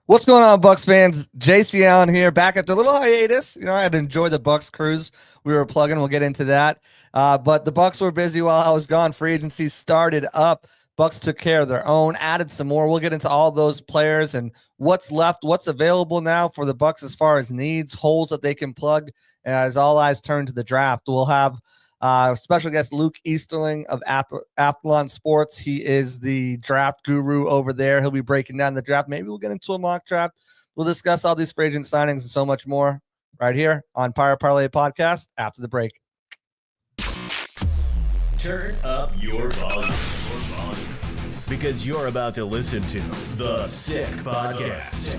What's going on, Bucs fans? JC Allen here, back after a little hiatus. I had to enjoy the Bucs cruise we were plugging. We'll get into that. But the Bucs were busy while I was gone. Free agency started up. Bucs took care of their own, added some more. We'll get into all those players and what's left, what's available now for the Bucs as far as needs, holes that they can plug. As all eyes turn to the draft, we'll have special guest Luke Easterling of Athlon Sports. He is the draft guru over there. He'll be breaking down the draft. Maybe we'll get into a mock draft. We'll discuss all these free agent signings and so much more right here on Pirate Parlay Podcast after the break. Turn up your volume. Because you're about to listen to The Sick Podcast.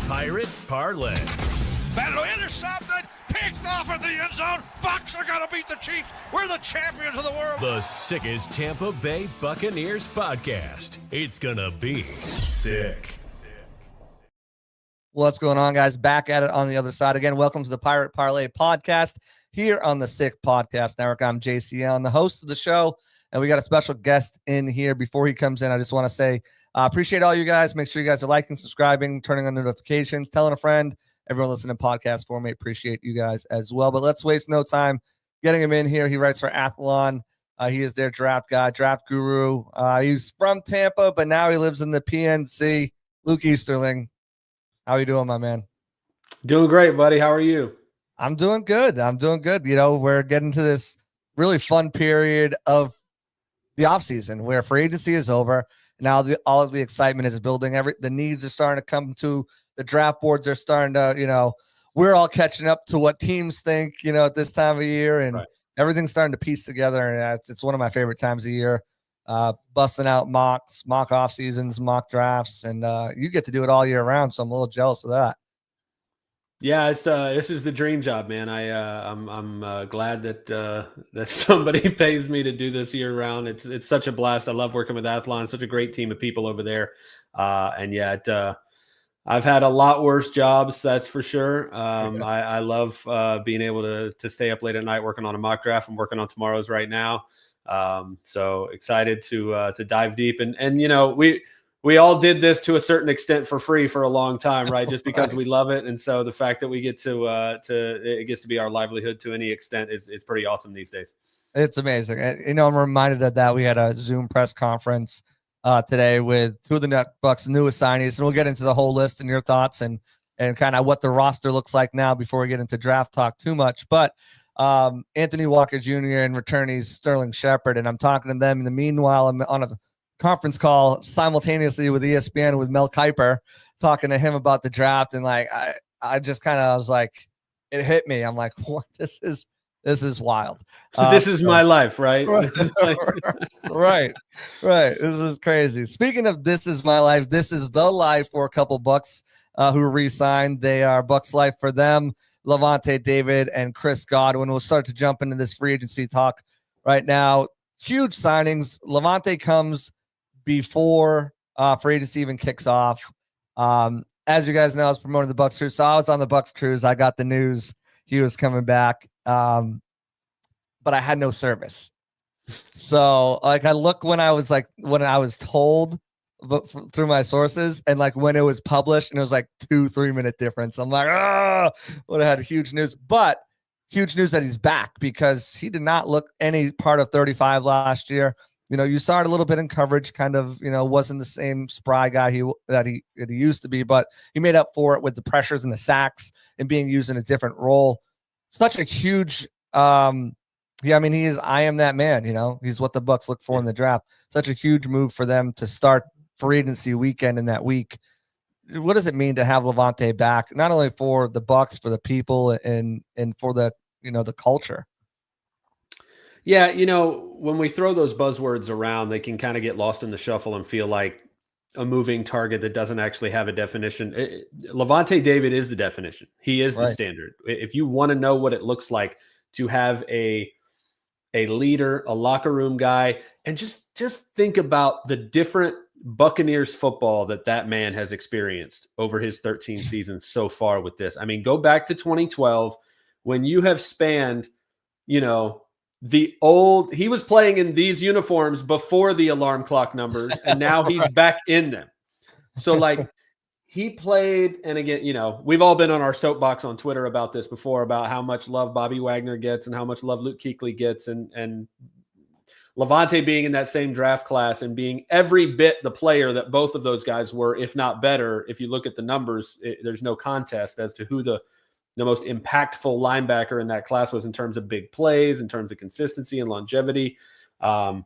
Pirate Parlay. Battle intercepted, picked off in the end zone. Bucs are going to beat the Chiefs. We're the champions of the world. The sickest Tampa Bay Buccaneers podcast. It's going to be sick. What's going on, guys? Back at it on the other side again. Welcome to the Pirate Parlay Podcast here on the Sick Podcast Network. I'm JC Allen, the host of the show, and we got a special guest in here. Before he comes in, I just want to say appreciate all you guys. Make sure you guys are liking, subscribing, turning on notifications, telling a friend. Everyone listening to podcast for me, appreciate you guys as well. But let's waste no time getting him in here. He writes for Athlon. He is their draft guy, draft guru. He's from Tampa, but now he lives in the PNC. Luke Easterling, how are you doing, my man? Doing great, buddy. How are you? I'm doing good. We're getting to this really fun period of the offseason where free agency is over. Now all of the excitement is building. The needs are starting to come to the draft boards. Are starting to, we're all catching up to what teams think, at this time of year, and everything's starting to piece together. And it's one of my favorite times of year, busting out mock off seasons, mock drafts, and you get to do it all year round. So I'm a little jealous of that. Yeah, this is the dream job, man. I'm glad that somebody pays me to do this year round. It's such a blast. I love working with Athlon. Such a great team of people over there. I've had a lot worse jobs, that's for sure. I love being able to stay up late at night working on a mock draft. I'm working on tomorrow's right now. So excited to dive deep and we all did this to a certain extent for free for a long time, right? Just because we love it. And so the fact that we get to it gets to be our livelihood to any extent is pretty awesome these days. It's amazing. I'm reminded of that. We had a Zoom press conference today with two of the Bucs' newest signees, and we'll get into the whole list and your thoughts and kind of what the roster looks like now before we get into draft talk too much. But Anthony Walker Jr. and returnees Sterling Shepard, and I'm talking to them. In the meanwhile, I'm on a conference call simultaneously with ESPN with Mel Kiper, talking to him about the draft, and I just kind of was like, it hit me. I'm like, what? This is wild. This is my life, right? Right. This is crazy. Speaking of this is my life, this is the life for a couple Bucs who re-signed. They are Bucs life for them. Levante David and Chris Godwin. We'll start to jump into this free agency talk right now. Huge signings. Levante comes before free agency even kicks off. As you guys know, I was promoting the Bucs cruise. So I was on the Bucs cruise. I got the news he was coming back. But I had no service. So I look when I was told, but through my sources, and when it was published, and it was 2-3 minute difference. I'm like, would have had huge news, but huge news that he's back because he did not look any part of 35 last year. You saw it a little bit in coverage, kind of, wasn't the same spry guy that he used to be, but he made up for it with the pressures and the sacks and being used in a different role. Such a huge, he is, I am that man, he's what the Bucs look for in the draft. Such a huge move for them to start free agency weekend in that week. What does it mean to have Levante back, not only for the Bucs, for the people and for the, the culture? Yeah, when we throw those buzzwords around, they can kind of get lost in the shuffle and feel like a moving target that doesn't actually have a definition. Levante David is the definition. He is the standard. If you want to know what it looks like to have a leader, a locker room guy, and just think about the different Buccaneers football that man has experienced over his 13 seasons so far with this. I mean, go back to 2012 when you have spanned, he was playing in these uniforms before the alarm clock numbers, and now he's back in them. So he played, and again, we've all been on our soapbox on Twitter about this before, about how much love Bobby Wagner gets and how much love Luke Kuechly gets, and Levante being in that same draft class and being every bit the player that both of those guys were, if not better. If you look at the numbers, there's no contest as to who the most impactful linebacker in that class was in terms of big plays, in terms of consistency and longevity. Right.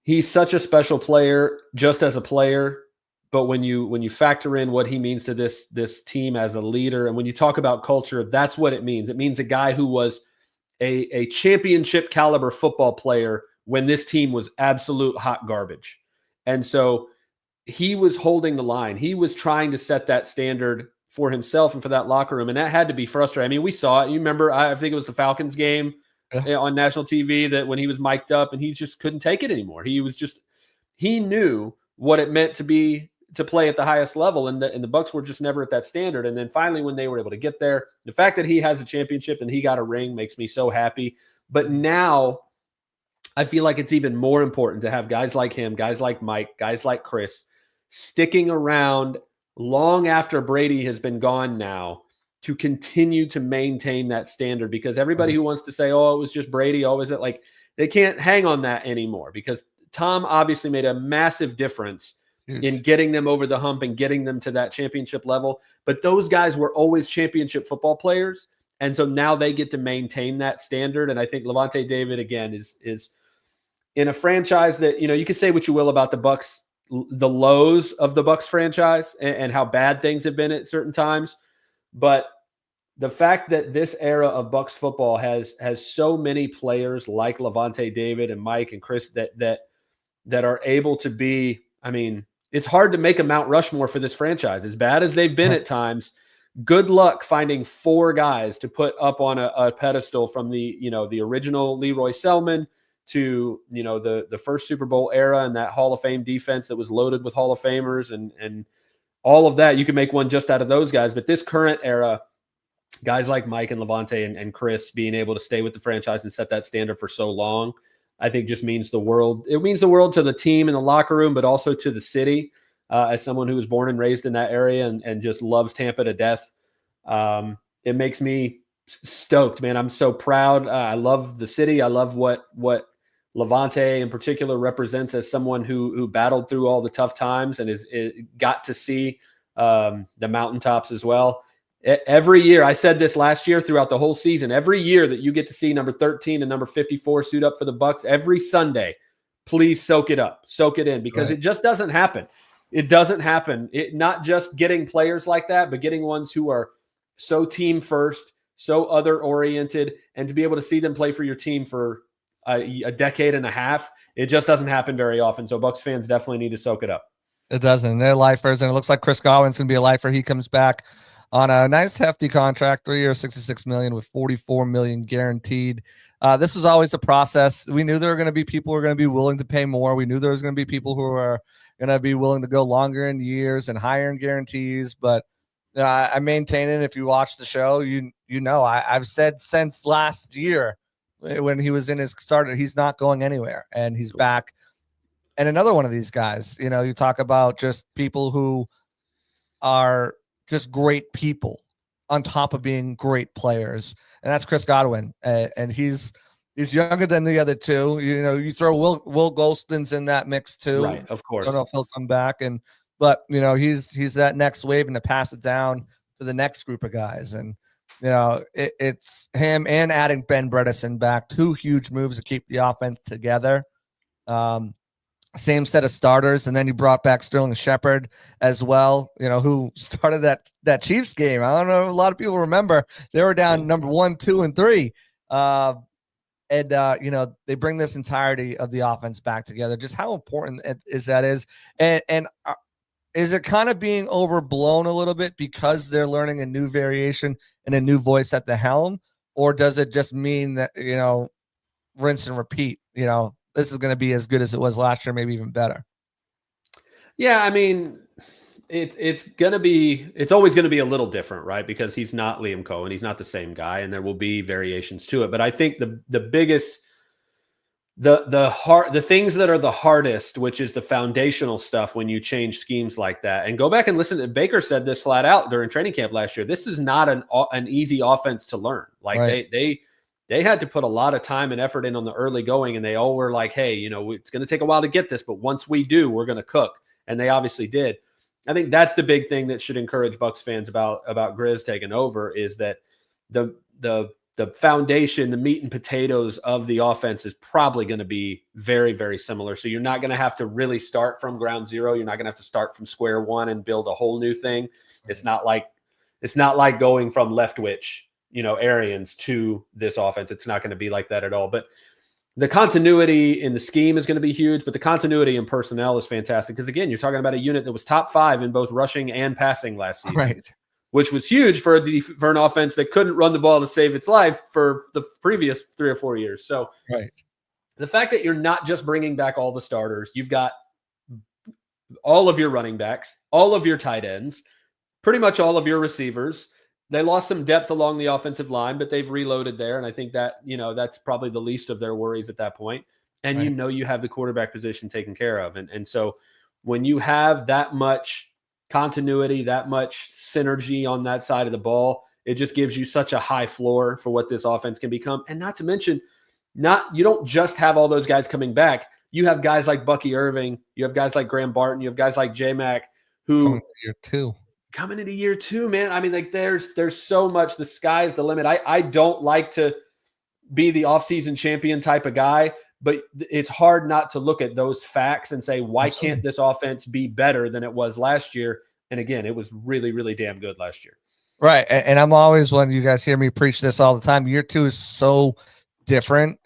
He's such a special player just as a player. But when you factor in what he means to this team as a leader, and when you talk about culture, that's what it means. It means a guy who was a championship caliber football player when this team was absolute hot garbage. And so he was holding the line. He was trying to set that standard for himself and for that locker room. And that had to be frustrating. I mean, we saw it. You remember, I think it was the Falcons game on national TV, that when he was mic'd up and he just couldn't take it anymore. He knew what it meant to play at the highest level. And the Bucs were just never at that standard. And then finally, when they were able to get there, the fact that he has a championship and he got a ring makes me so happy. But now I feel like it's even more important to have guys like him, guys like Mike, guys like Chris sticking around long after Brady has been gone now to continue to maintain that standard, because everybody who wants to say, oh, it was just Brady, always that, like, they can't hang on that anymore, because Tom obviously made a massive difference in getting them over the hump and getting them to that championship level. But those guys were always championship football players. And so now they get to maintain that standard. And I think Levante David, again, is in a franchise that, you can say what you will about the Bucs, the lows of the Bucs franchise and how bad things have been at certain times. But the fact that this era of Bucs football has so many players like Levante David and Mike and Chris that are able to be, I mean, it's hard to make a Mount Rushmore for this franchise. As bad as they've been at times, good luck finding 4 guys to put up on a pedestal, from the original Leroy Selman to, the first Super Bowl era and that Hall of Fame defense that was loaded with Hall of Famers and all of that. You can make one just out of those guys. But this current era, guys like Mike and Levante and Chris being able to stay with the franchise and set that standard for so long, I think just means the world. It means the world to the team in the locker room, but also to the city, as someone who was born and raised in that area and just loves Tampa to death. It makes me stoked, man. I'm so proud. I love the city. I love what Levante in particular represents as someone who battled through all the tough times and got to see the mountaintops as well. Every year, I said this last year throughout the whole season, every year that you get to see number 13 and number 54 suit up for the Bucs every Sunday, please soak it up, soak it in, because It just doesn't happen. It doesn't happen. Not just getting players like that, but getting ones who are so team first, so other oriented, and to be able to see them play for your team for a decade and a half, it just doesn't happen very often. So Bucs fans definitely need to soak it up. It doesn't. They're lifers, and it looks like Chris Godwin's going to be a lifer. He comes back on a nice hefty contract, 3 years, $66 million with $44 million guaranteed. This was always the process. We knew there were going to be people who were going to be willing to pay more. We knew there was going to be people who were going to be willing to go longer in years and higher in guarantees. But I maintain it. If you watch the show, I've said since last year when he was in his starter, he's not going anywhere, and he's back. And another one of these guys, you talk about just people who are just great people on top of being great players. And that's Chris Godwin. And he's younger than the other two. You throw Will Golston's in that mix too. Right, of course. I don't know if he'll come back. But he's that next wave, and to pass it down to the next group of guys. And, it's him and adding Ben Bredesen back, 2 huge moves to keep the offense together. Same set of starters, and then you brought back Sterling Shepard as well, who started that Chiefs game. I don't know, a lot of people remember they were down number 1, 2, and 3. They bring this entirety of the offense back together. Just how important is that is. And is it kind of being overblown a little bit because they're learning a new variation and a new voice at the helm? Or does it just mean that, rinse and repeat, this is going to be as good as it was last year, maybe even better? Yeah, I mean, it's always going to be a little different, right? Because he's not Liam Cohen. He's not the same guy, and there will be variations to it. But I think the biggest the things that are the hardest, which is the foundational stuff when you change schemes like that. And go back and listen to Baker said this flat out during training camp last year. This is not an easy offense to learn. Like Right. they had to put a lot of time and effort in on the early going, and they all were like, hey, it's going to take a while to get this, but once we do, we're going to cook. And they obviously did. I think that's the big thing that should encourage Bucs fans about Grizz taking over, is that the foundation, the meat and potatoes of the offense is probably going to be very, very similar. So you're not going to have to really start from ground zero. You're not going to have to start from square one and build a whole new thing. It's not like going from Leftwich, Arians to this offense. It's not going to be like that at all. But the continuity in the scheme is going to be huge, but the continuity in personnel is fantastic. Because again, you're talking about a unit that was top 5 in both rushing and passing last season. Right. Which was huge for an offense that couldn't run the ball to save its life for the previous 3 or 4 years. So right. The fact that you're not just bringing back all the starters, you've got all of your running backs, all of your tight ends, pretty much all of your receivers. They lost some depth along the offensive line, but they've reloaded there. And I think that, that's probably the least of their worries at that point. And right. you have the quarterback position taken care of. And so when you have that much continuity, that much synergy on that side of the ball, it just gives you such a high floor for what this offense can become. And not to mention, you don't just have all those guys coming back. You have guys like Bucky Irving, you have guys like Graham Barton, you have guys like J-Mac who coming into year 2, man. I mean, like there's so much. The sky's the limit. I don't like to be the offseason champion type of guy, but it's hard not to look at those facts and say, why can't this offense be better than it was last year? And again, it was really, really damn good last year. Right. And I'm always, when you guys hear me preach this all the time, year 2 is so different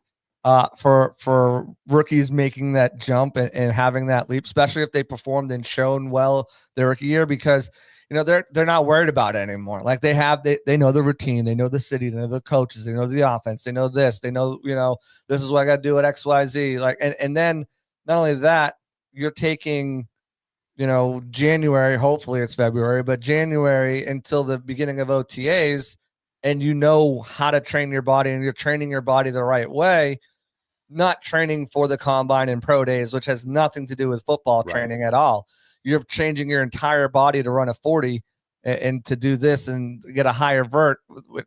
for rookies making that jump and having that leap, especially if they performed and shown well their rookie year, because they're not worried about it anymore. Like they know the routine, they know the city, they know the coaches, they know the offense, they know this, they know, this is what I got to do at XYZ. Like, and then not only that, you're taking, January, hopefully it's February, but January until the beginning of OTAs, and how to train your body, and you're training your body the right way, not training for the combine and pro days, which has nothing to do with football training at all. You're changing your entire body to run a 40 and to do this and get a higher vert.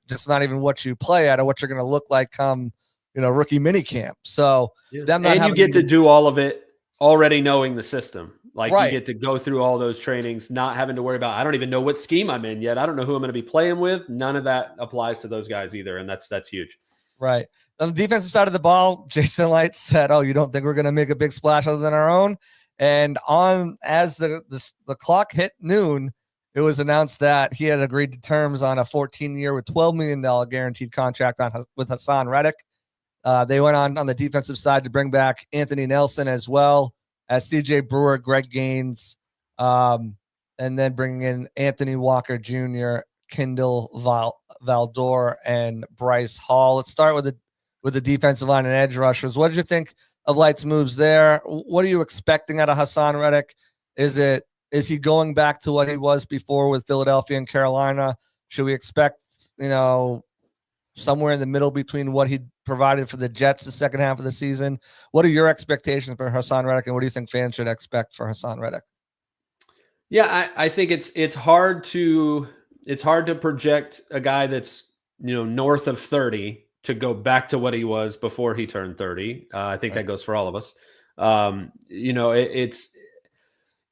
It's not even what you play at or what you're going to look like come, rookie mini camp. So you get to do all of it already knowing the system. Like you get to go through all those trainings, not having to worry about, I don't even know what scheme I'm in yet. I don't know who I'm going to be playing with. None of that applies to those guys either. And that's huge. Right. On the defensive side of the ball, Jason Light said, you don't think we're going to make a big splash other than our own? And as the clock hit noon, it was announced that he had agreed to terms on a 14-year with $12 million guaranteed contract with Hassan Reddick. They went on the defensive side to bring back Anthony Nelson as well as CJ Brewer, Greg Gaines, and then bringing in Anthony Walker Jr., Kendall Valdor, and Bryce Hall. Let's start with the defensive line and edge rushers. What did you think of Light's moves there? What are you expecting out of Hassan Reddick? Is he going back to what he was before with Philadelphia and Carolina? Should we expect, somewhere in the middle between what he provided for the Jets the second half of the season? What are your expectations for Hassan Reddick, and what do you think fans should expect for Hassan Reddick? Yeah, I think it's hard to project a guy that's north of 30 to go back to what he was before he turned 30. I think that goes for all of us.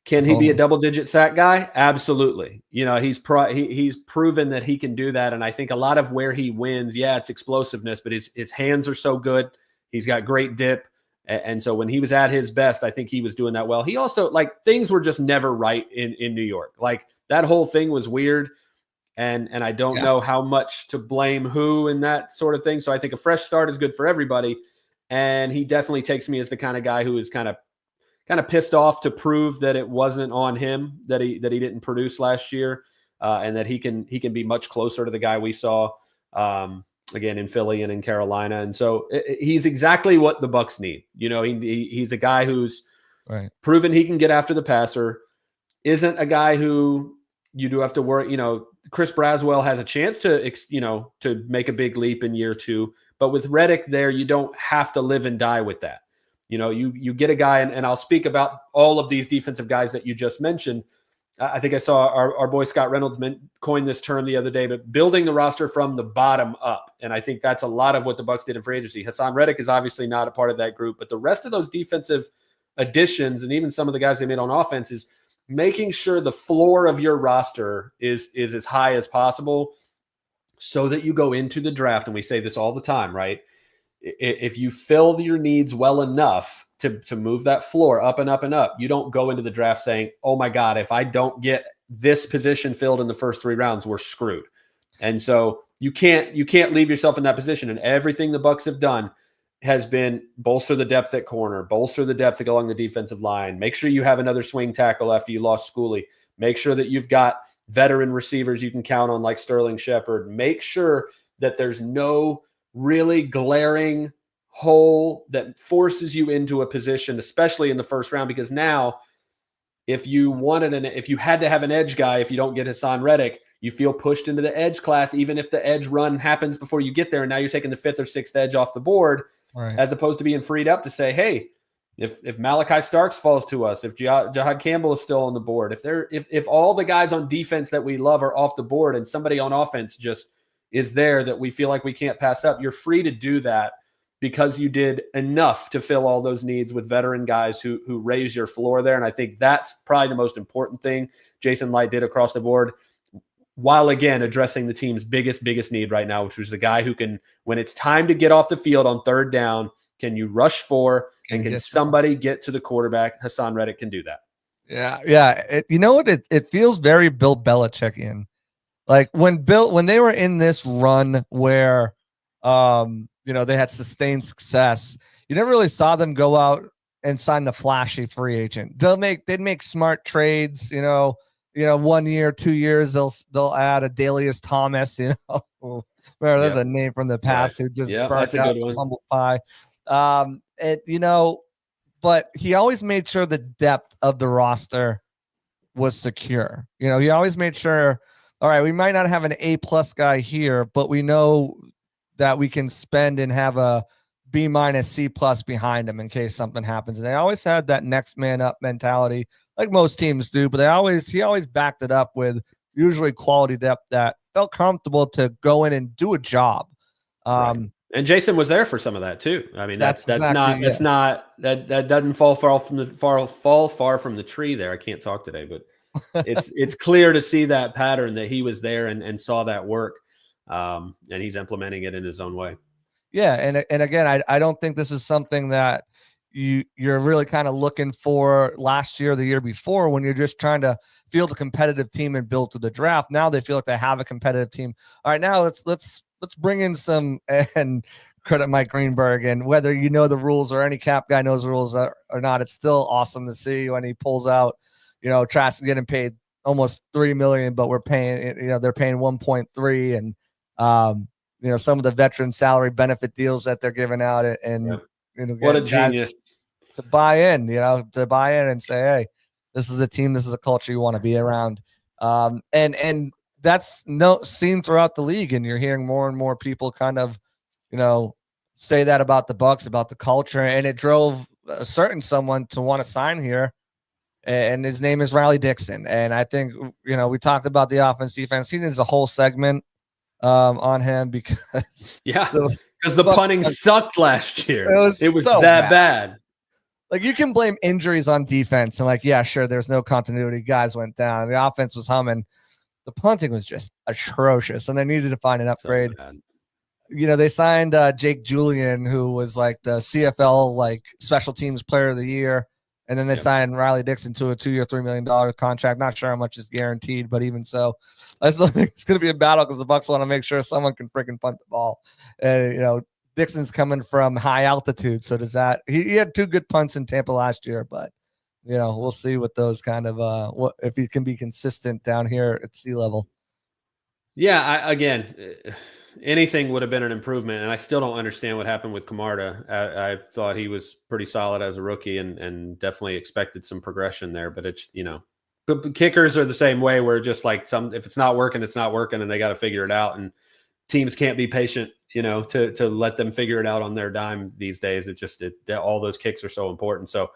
Can he be a double-digit sack guy? Absolutely. He's proven that he can do that, and I think a lot of where he wins, it's explosiveness, but his hands are so good. He's got great dip, and so when he was at his best, I think he was doing that well. He also, things were just never right in New York. That whole thing was weird, and I don't know how much to blame who and that sort of thing. So I think a fresh start is good for everybody, and he definitely takes me as the kind of guy who is kind of pissed off to prove that it wasn't on him, that he didn't produce last year, and that he can be much closer to the guy we saw again in Philly and in Carolina. And so he's exactly what the Bucs need. He's a guy who's proven he can get after the passer, isn't a guy who you do have to worry. Chris Braswell has a chance to make a big leap in year 2, But with Reddick there, you don't have to live and die with that. You get a guy, and I'll speak about all of these defensive guys that you just mentioned. I think I saw our boy Scott Reynolds coined this term the other day, but building the roster from the bottom up. And I think that's a lot of what the Bucs did in free agency. Hassan Reddick is obviously not a part of that group, but the rest of those defensive additions and even some of the guys they made on offense is making sure the floor of your roster is as high as possible so that you go into the draft. And we say this all the time, right? If you fill your needs well enough to move that floor up and up and up, you don't go into the draft saying, oh my God, if I don't get this position filled in the first 3 rounds, we're screwed. And so you can't leave yourself in that position. And everything the Bucs have done has been bolster the depth at corner, bolster the depth along the defensive line, make sure you have another swing tackle after you lost Schooley, make sure that you've got veteran receivers you can count on like Sterling Shepard, make sure that there's no really glaring hole that forces you into a position, especially in the first round, because now if you had to have an edge guy, if you don't get Hassan Reddick, you feel pushed into the edge class, even if the edge run happens before you get there. And now you're taking the 5th or 6th edge off the board, right, as opposed to being freed up to say, hey, if Malachi Starks falls to us, if Jahad Campbell is still on the board, if all the guys on defense that we love are off the board and somebody on offense just is there that we feel like we can't pass up, you're free to do that because you did enough to fill all those needs with veteran guys who raise your floor there. And I think that's probably the most important thing Jason Light did across the board, while again addressing the team's biggest need right now, which was the guy who can, when it's time to get off the field on 3rd down, can you rush for and can somebody get to the quarterback? Hassan Reddick can do that. Yeah. You know what? It feels very Bill Belichickian. Like when they were in this run where, they had sustained success, you never really saw them go out and sign the flashy free agent. They'd make smart trades, 1 year, 2 years, they'll add a Dalius Thomas, there's a name from the past who just burnt out some humble pie. But he always made sure the depth of the roster was secure. He always made sure, all right, we might not have an A+ guy here, but we know that we can spend and have a B-, C+ behind him in case something happens. And they always had that next man up mentality, like most teams do, but he always backed it up with usually quality depth that felt comfortable to go in and do a job. Right. And Jason was there for some of that too. I mean, that doesn't fall far from the tree there. I can't talk today, but it's clear to see that pattern that he was there and saw that work. And he's implementing it in his own way. Yeah. And again, I don't think this is something that you're really kind of looking for last year or the year before when you're just trying to field a competitive team and build to the draft. Now they feel like they have a competitive team. All right, now let's bring in some and credit Mike Greenberg, and whether the rules or any cap guy knows the rules or not, it's still awesome to see when he pulls out, Trask is getting paid almost $3 million, but we're paying, they're paying 1.3, and some of the veteran salary benefit deals that they're giving out, and what a genius to buy in, and say, hey, this is a team, this is a culture you want to be around. And that's seen throughout the league. And you're hearing more and more people kind of, say that about the Bucs, about the culture. And it drove a certain someone to want to sign here. And his name is Riley Dixon. And I think, we talked about the offense defense. He needs a whole segment on him because the punting sucked last year. It was so that bad. Like, you can blame injuries on defense and sure, there's no continuity. Guys went down. The offense was humming. The punting was just atrocious, and they needed to find an upgrade. They signed Jake Julian, who was like the CFL special teams player of the year. And then they signed Riley Dixon to a 2-year, $3 million contract. Not sure how much is guaranteed, but even so, I still think it's going to be a battle because the Bucs want to make sure someone can freaking punt the ball. And, Dixon's coming from high altitude. So does that, he had 2 good punts in Tampa last year, but, we'll see what those kind of, what if he can be consistent down here at sea level. Yeah. Anything would have been an improvement, and I still don't understand what happened with Camarda. I thought he was pretty solid as a rookie and definitely expected some progression there, but it's, but kickers are the same way, where just if it's not working, it's not working, and they got to figure it out. And teams can't be patient, to let them figure it out on their dime these days. All those kicks are so important. So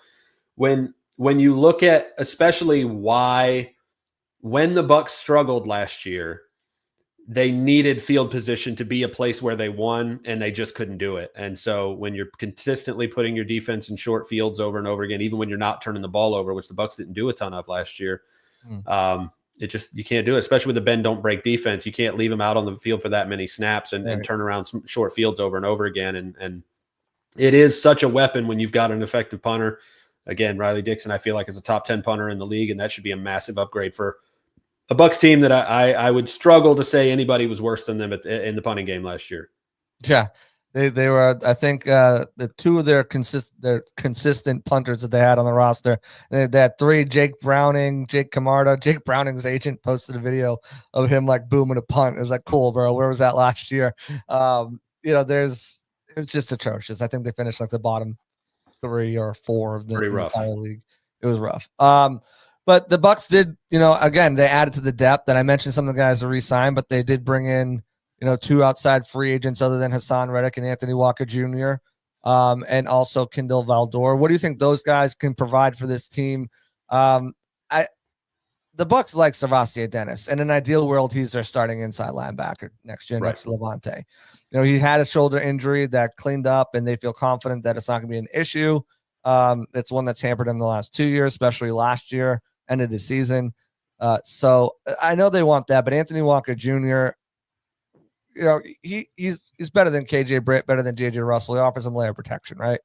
when you look at especially when the Bucs struggled last year, they needed field position to be a place where they won, and they just couldn't do it. And so when you're consistently putting your defense in short fields over and over again, even when you're not turning the ball over, which the Bucs didn't do a ton of last year, you can't do it, especially with the bend don't break defense. You can't leave them out on the field for that many snaps and turn around some short fields over and over again. And it is such a weapon when you've got an effective punter. Again, Riley Dixon, I feel like, is a top 10 punter in the league, and that should be a massive upgrade for a Bucs team that I would struggle to say anybody was worse than them in the punting game last year. Yeah, they were. I think the two of their consistent punters that they had on the roster. They had three: Jake Browning, Jake Camarda. Jake Browning's agent posted a video of him like booming a punt. It was like, cool, bro. Where was that last year? It's just atrocious. I think they finished like the bottom 3 or 4 of the entire league. It was rough. But the Bucs did, again, they added to the depth. And I mentioned some of the guys to re-sign, but they did bring in, 2 outside free agents other than Hassan Reddick and Anthony Walker Jr. And also Kendall Valdor. What do you think those guys can provide for this team? The Bucs like Servastier Dennis. In an ideal world, he's their starting inside linebacker next year, next to Levante. He had a shoulder injury that cleaned up, and they feel confident that it's not going to be an issue. It's one that's hampered him the last 2 years, especially last year, end of the season. So I know they want that, but Anthony Walker Jr., he's better than KJ Britt, better than JJ Russell. He offers him layer protection, right?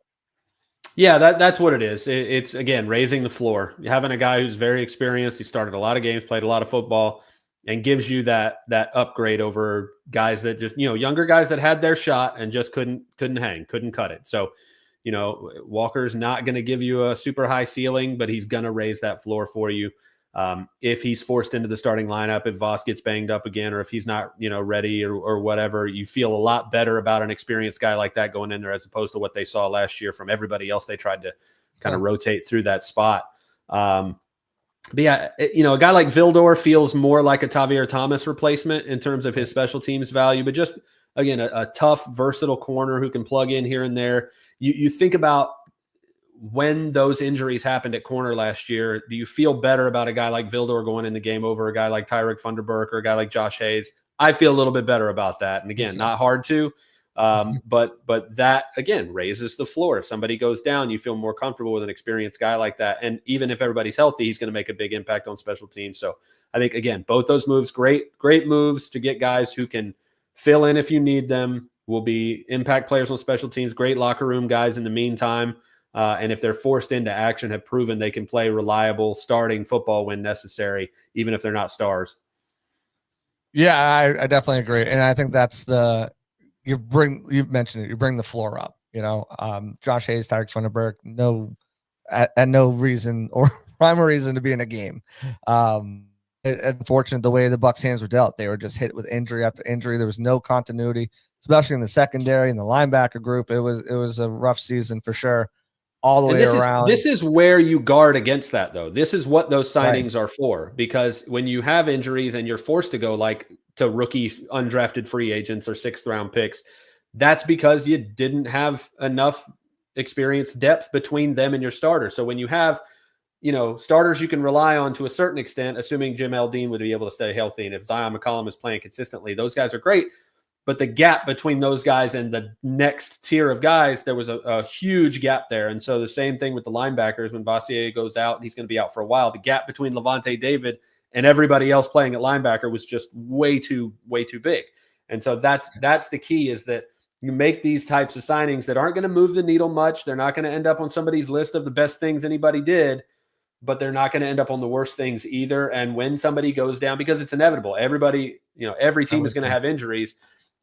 Yeah, that's what it is. It's again, raising the floor. Having a guy who's very experienced, he started a lot of games, played a lot of football, and gives you that upgrade over guys that just, younger guys that had their shot and just couldn't hang, couldn't cut it. So, Walker's not going to give you a super high ceiling, but he's going to raise that floor for you. If he's forced into the starting lineup, if Voss gets banged up again, or if he's not, ready or whatever, you feel a lot better about an experienced guy like that going in there, as opposed to what they saw last year from everybody else. They tried to kind of rotate through that spot. But yeah, a guy like Vildor feels more like a Tavier Thomas replacement in terms of his special teams value, but just, again, a tough, versatile corner who can plug in here and there. You think about when those injuries happened at corner last year, do you feel better about a guy like Vildor going in the game over a guy like Tyreek Funderburk or a guy like Josh Hayes? I feel a little bit better about that. And again, not hard to, but that, again, raises the floor. If somebody goes down, you feel more comfortable with an experienced guy like that. And even if everybody's healthy, he's going to make a big impact on special teams. So I think, again, both those moves, great moves to get guys who can fill in if you need them, will be impact players on special teams, great locker room guys in the meantime. And if they're forced into action, have proven they can play reliable starting football when necessary, even if they're not stars. Yeah, I definitely agree. And I think that's you've mentioned it, you bring the floor up, Josh Hayes, Tyreek Funderburk, no reason or rhyme or reason to be in a game. Unfortunate the way the Bucs hands were dealt. They were just hit with injury after injury. There was no continuity, especially in the secondary and the linebacker group. It was a rough season for sure. All the way around. This is where you guard against that, though. This is what those signings are for, because when you have injuries and you're forced to go like to rookie undrafted free agents or 6th round picks, that's because you didn't have enough experience depth between them and your starter. So when you have, starters you can rely on to a certain extent, assuming Jim Dean would be able to stay healthy, and if Zion McCollum is playing consistently, those guys are great. But the gap between those guys and the next tier of guys, there was a huge gap there. And so the same thing with the linebackers. When Vassier goes out, and he's going to be out for a while, the gap between Levante David and everybody else playing at linebacker was just way too big. And so that's the key, is that you make these types of signings that aren't going to move the needle much. They're not going to end up on somebody's list of the best things anybody did, but they're not going to end up on the worst things either. And when somebody goes down, because it's inevitable, everybody, every team is going to have injuries.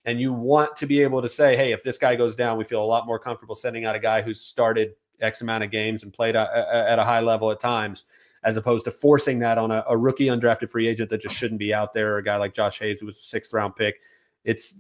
And you want to be able to say, hey, if this guy goes down, we feel a lot more comfortable sending out a guy who's started X amount of games and played at a high level at times, as opposed to forcing that on a rookie undrafted free agent that just shouldn't be out there, or a guy like Josh Hayes, who was a 6th round pick. It's,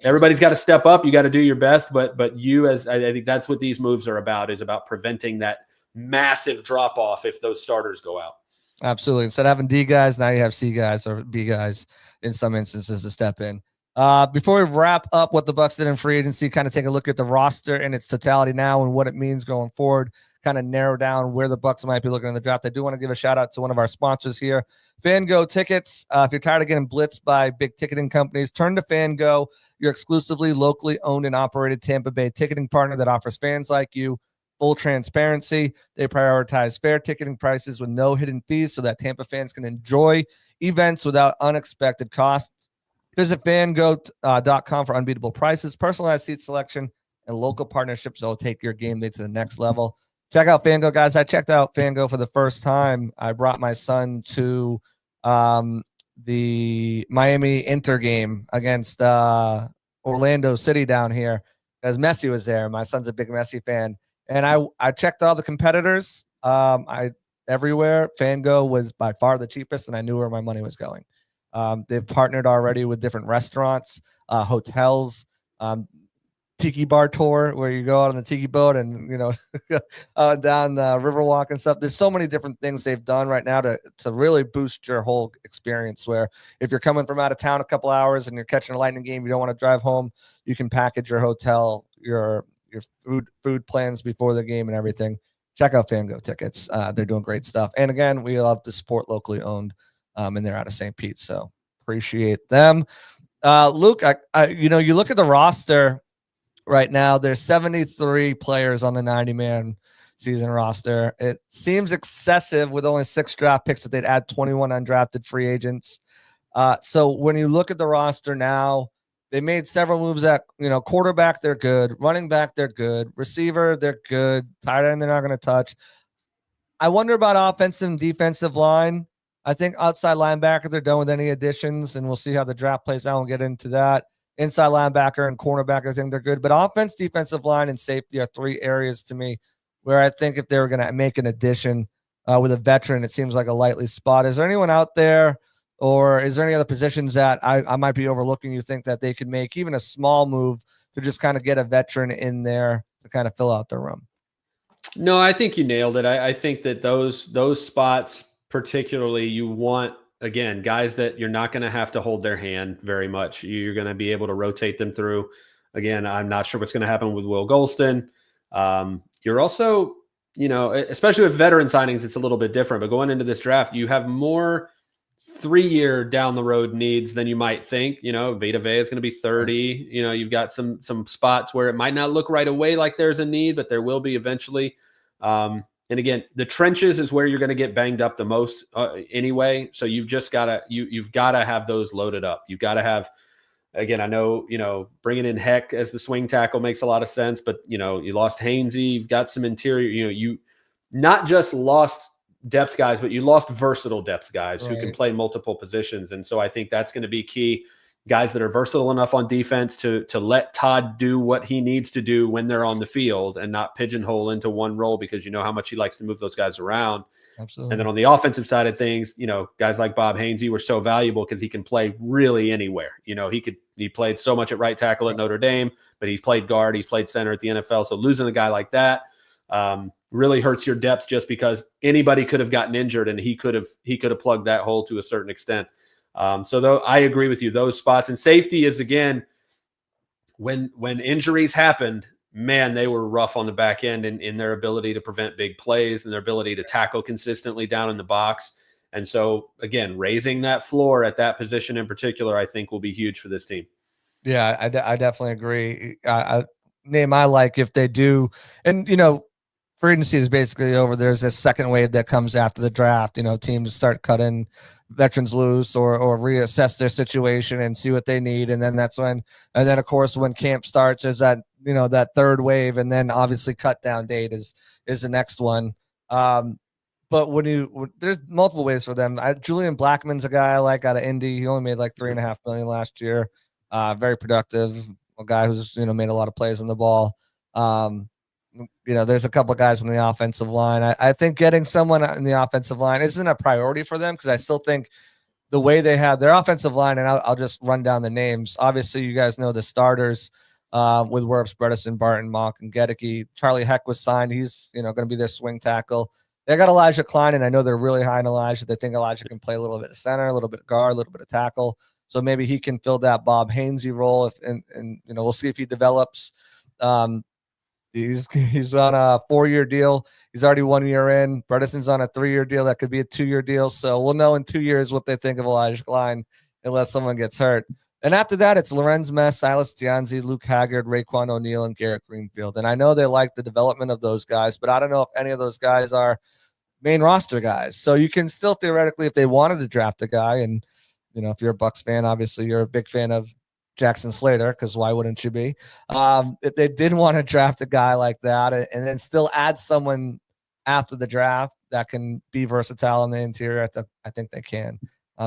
everybody's got to step up. You got to do your best. But I think that's what these moves are about, is about preventing that massive drop off if those starters go out. Absolutely. Instead of having D guys, now you have C guys or B guys in some instances to step in. Before we wrap up what the Bucs did in free agency, kind of take a look at the roster in its totality now and what it means going forward, kind of narrow down where the Bucs might be looking in the draft. I do want to give a shout out to one of our sponsors here, FanGo Tickets. If you're tired of getting blitzed by big ticketing companies, turn to FanGo, your exclusively locally owned and operated Tampa Bay ticketing partner that offers fans like you full transparency. They prioritize fair ticketing prices with no hidden fees so that Tampa fans can enjoy events without unexpected costs. Visit fango.com for unbeatable prices, personalized seat selection, and local partnerships that will take your game day to the next level. Check out FanGo, guys. I checked out FanGo for the first time. I brought my son to the Miami Inter game against Orlando City down here because Messi was there. My son's a big Messi fan. And I checked all the competitors. Everywhere. FanGo was by far the cheapest, and I knew where my money was going. They've partnered already with different restaurants, hotels, tiki bar tour where you go out on the tiki boat and, down the Riverwalk and stuff. There's so many different things they've done right now to really boost your whole experience, where if you're coming from out of town a couple hours and you're catching a Lightning game, you don't want to drive home, you can package your hotel, your food plans before the game and everything. Check out FanGo Tickets. They're doing great stuff. And again, we love to support locally owned, and they're out of St. Pete. So appreciate them. Luke, you look at the roster right now, there's 73 players on the 90-man season roster. It seems excessive with only 6 draft picks that they'd add 21 undrafted free agents. So when you look at the roster now, they made several moves at, quarterback, they're good. Running back, they're good. Receiver, they're good. Tight end, they're not going to touch. I wonder about offensive and defensive line. I think outside linebacker, they're done with any additions, and we'll see how the draft plays out. We'll get into that. Inside linebacker and cornerback, I think they're good. But offense, defensive line, and safety are 3 areas to me where I think if they were going to make an addition with a veteran, it seems like a likely spot. Is there anyone out there, or is there any other positions that I might be overlooking you think that they could make even a small move to just kind of get a veteran in there to kind of fill out their room? No, I think you nailed it. I think that those spots particularly, you want, again, guys that you're not going to have to hold their hand very much. You're going to be able to rotate them through. Again, I'm not sure what's going to happen with Will Golston. You're also, especially with veteran signings, it's a little bit different. But going into this draft, you have more 3-year down the road needs than you might think. Vita Vea is going to be 30. You've got some spots where it might not look right away like there's a need, but there will be eventually. And again, the trenches is where you're going to get banged up the most anyway. So you've just got to you've got to have those loaded up. You've got to have, again, I know, bringing in Heck as the swing tackle makes a lot of sense, but you lost Hainsey. You've got some interior. You not just lost depth guys, but you lost versatile depth guys who can play multiple positions. And so I think that's going to be key. Guys that are versatile enough on defense to let Todd do what he needs to do when they're on the field and not pigeonhole into one role, because you know how much he likes to move those guys around. Absolutely. And then on the offensive side of things, guys like Bob Hainsey were so valuable because he can play really anywhere. He played so much at right tackle at Notre Dame, but he's played guard, he's played center at the NFL. So losing a guy like that really hurts your depth, just because anybody could have gotten injured and he could have plugged that hole to a certain extent. So though I agree with you, those spots. And safety is, again, when injuries happened, man, they were rough on the back end in their ability to prevent big plays and their ability to tackle consistently down in the box. And so, again, raising that floor at that position in particular, I think will be huge for this team. Yeah, I definitely agree. Name I like if they do. And, free agency is basically over. There's this second wave that comes after the draft. Teams start cutting veterans loose or reassess their situation and see what they need. And then of course, when camp starts, is that, that third wave. And then obviously cut down date is the next one. But there's multiple ways for them. Julian Blackmon's a guy I like out of Indy. He only made like $3.5 million last year. Very productive, a guy who's, made a lot of plays on the ball. There's a couple of guys on the offensive line. I think getting someone in the offensive line isn't a priority for them, because I still think the way they have their offensive line, and I'll just run down the names. Obviously, you guys know the starters with Werps, Bredesen, Barton, Mock, and Gedeke. Charlie Heck was signed. He's going to be their swing tackle. They got Elijah Klein, and I know they're really high on Elijah. They think Elijah can play a little bit of center, a little bit of guard, a little bit of tackle. So maybe he can fill that Bob Hainsey role. And we'll see if he develops. He's on a 4-year deal. He's already 1 year in. Bredeson's on a 3-year deal. That could be a 2-year deal. So we'll know in 2 years what they think of Elijah Klein unless someone gets hurt. And after that, it's Lorenz Mess, Silas Dianzi, Luke Haggard, Raekwon O'Neal, and Garrett Greenfield. And I know they like the development of those guys, but I don't know if any of those guys are main roster guys. So you can still theoretically, if they wanted to draft a guy, and if you're a Bucs fan, obviously you're a big fan of Jackson Slater, because why wouldn't you be? If they did want to draft a guy like that and then still add someone after the draft that can be versatile in the interior, I think they can.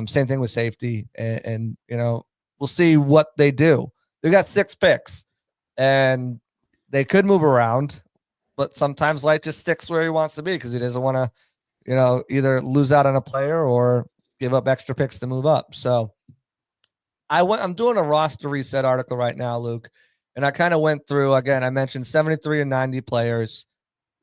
Same thing with safety, and we'll see what they do. They got 6 picks, and they could move around, but sometimes Light just sticks where he wants to be because he doesn't want to, either lose out on a player or give up extra picks to move up. So I'm doing a roster reset article right now, Luke, and I kind of went through, again, I mentioned 73 and 90 players.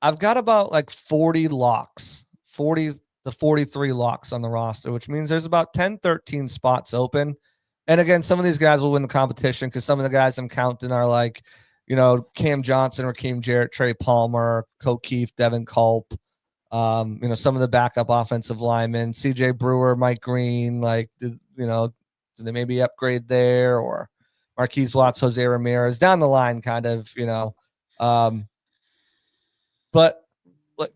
I've got about like 40 locks, 40 to 43 locks on the roster, which means there's about 10, 13 spots open. And again, some of these guys will win the competition because some of the guys I'm counting are like, Cam Johnson, Raheem Jarrett, Trey Palmer, O'Keefe, Devin Culp, some of the backup offensive linemen, CJ Brewer, Mike Green, do they maybe upgrade there, or Marquise Watts, Jose Ramirez, down the line kind of, but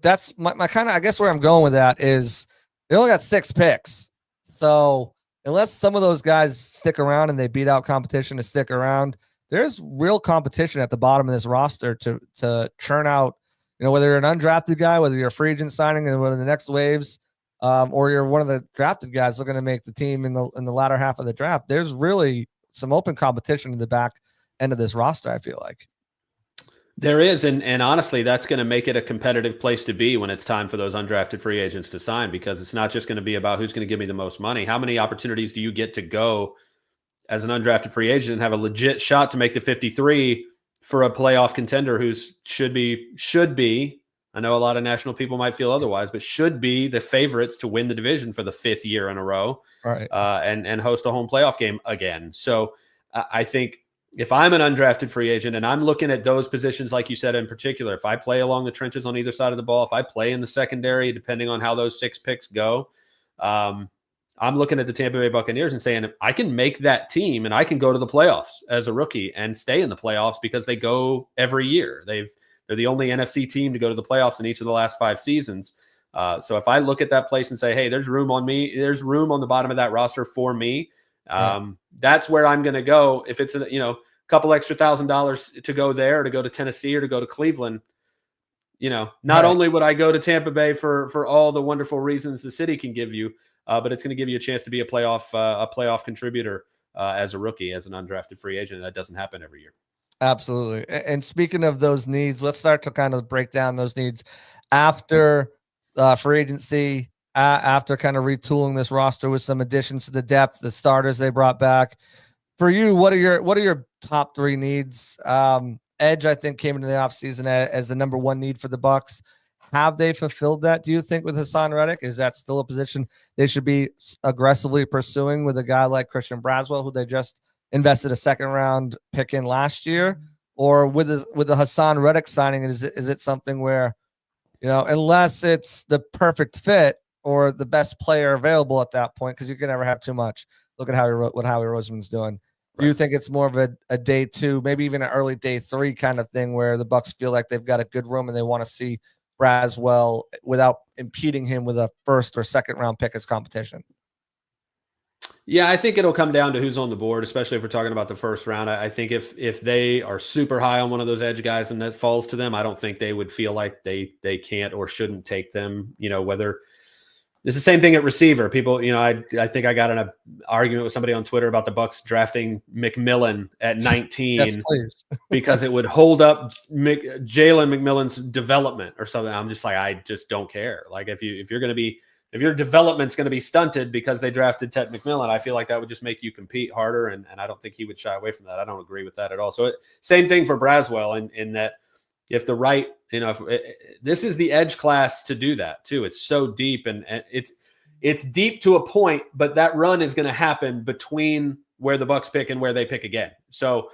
that's my kind of, I guess where I'm going with that is they only got 6 picks. So unless some of those guys stick around and they beat out competition to stick around, there's real competition at the bottom of this roster to churn out, whether you're an undrafted guy, whether you're a free agent signing and one of the next waves, or you're one of the drafted guys looking to make the team in the latter half of the draft. There's really some open competition in the back end of this roster, I feel like. There is, and honestly, that's going to make it a competitive place to be when it's time for those undrafted free agents to sign, because it's not just going to be about who's going to give me the most money. How many opportunities do you get to go as an undrafted free agent and have a legit shot to make the 53 for a playoff contender who should be, I know a lot of national people might feel otherwise, but should be the favorites to win the division for the 5th year in a row, right? And host a home playoff game again. So I think if I'm an undrafted free agent and I'm looking at those positions, like you said, in particular, if I play along the trenches on either side of the ball, if I play in the secondary, depending on how those 6 picks go, I'm looking at the Tampa Bay Buccaneers and saying, I can make that team and I can go to the playoffs as a rookie and stay in the playoffs because they go every year. They're the only NFC team to go to the playoffs in each of the last 5 seasons. So if I look at that place and say, hey, there's room on me, there's room on the bottom of that roster for me. That's where I'm going to go. If it's a couple extra $1,000 to go there, or to go to Tennessee, or to go to Cleveland, not only would I go to Tampa Bay for all the wonderful reasons the city can give you, but it's going to give you a chance to be a playoff contributor as a rookie, as an undrafted free agent. That doesn't happen every year. Absolutely. And speaking of those needs, let's start to kind of break down those needs after free agency, after kind of retooling this roster with some additions to the depth, the starters they brought back. For you, what are your top 3 needs? Edge, I think, came into the offseason as the number 1 need for the Bucs. Have they fulfilled that, do you think, with Hassan Reddick? Is that still a position they should be aggressively pursuing with a guy like Christian Braswell, who they just invested a 2nd-round pick in last year? Or with the Hassan Reddick signing, is it something where, unless it's the perfect fit or the best player available at that point, because you can never have too much. Look at what Howie Roseman's doing. Do you think it's more of a day 2, maybe even an early day 3 kind of thing, where the Bucs feel like they've got a good room and they want to see Braswell without impeding him with a 1st or 2nd round pick as competition? Yeah, I think it'll come down to who's on the board, especially if we're talking about the 1st round. I think if they are super high on one of those edge guys and that falls to them, I don't think they would feel like they can't or shouldn't take them. Whether it's the same thing at receiver. People, I think I got in an argument with somebody on Twitter about the Bucs drafting McMillan at 19 yes, please. because it would hold up Jalen McMillan's development or something. I'm just like, I just don't care. Like if your development's going to be stunted because they drafted Ted McMillan, I feel like that would just make you compete harder. And I don't think he would shy away from that. I don't agree with that at all. So same thing for Braswell in that if the right, this is the edge class to do that too. It's so deep and it's deep to a point, but that run is going to happen between where the Bucs pick and where they pick again. So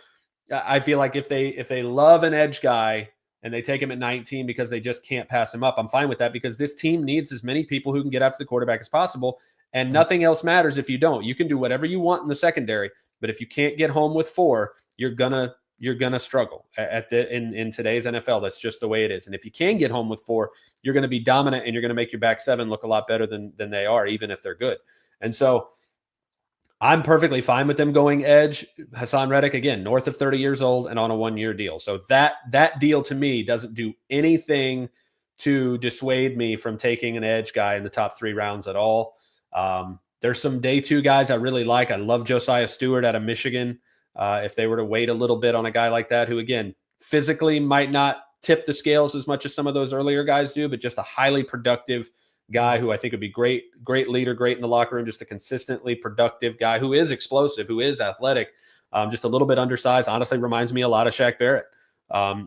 I feel like if they love an edge guy and they take him at 19 because they just can't pass him up, I'm fine with that, because this team needs as many people who can get after the quarterback as possible. And nothing else matters if you don't. You can do whatever you want in the secondary, but if you can't get home with 4, you're gonna struggle in today's NFL. That's just the way it is. And if you can get home with 4, you're gonna be dominant, and you're gonna make your back 7 look a lot better than they are, even if they're good. And so I'm perfectly fine with them going edge. Hassan Reddick, again, north of 30 years old and on a 1-year deal. So that deal to me doesn't do anything to dissuade me from taking an edge guy in the top 3 rounds at all. There's some day 2 guys I really like. I love Josiah Stewart out of Michigan. If they were to wait a little bit on a guy like that, who, again, physically might not tip the scales as much as some of those earlier guys do, but just a highly productive guy who I think would be great leader, great in the locker room, just a consistently productive guy who is explosive, who is athletic, just a little bit undersized. Honestly, reminds me a lot of Shaq Barrett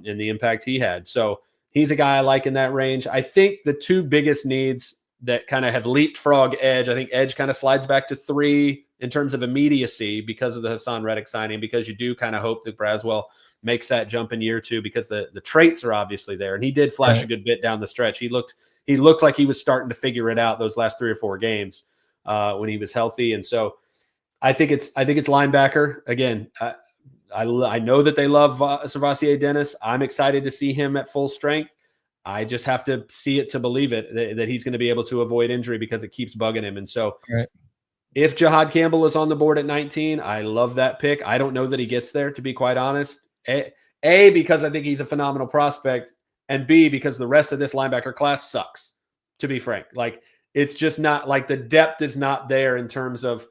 in the impact he had. So he's a guy I like in that range. I think the 2 biggest needs that kind of have leapfrog edge, I think edge kind of slides back to 3 in terms of immediacy because of the Hassan Reddick signing, because you do kind of hope that Braswell makes that jump in year 2, because the traits are obviously there. And he did flash a good bit down the stretch. He looked like he was starting to figure it out those last 3 or 4 games when he was healthy. And so I think it's linebacker. Again, I know that they love Servassier Dennis. I'm excited to see him at full strength. I just have to see it to believe it, that he's going to be able to avoid injury, because it keeps bugging him. And so if Jihad Campbell is on the board at 19, I love that pick. I don't know that he gets there, to be quite honest. A, because I think he's a phenomenal prospect, and B, because the rest of this linebacker class sucks, to be frank. Like, it's just not, like, the depth is not there in terms of,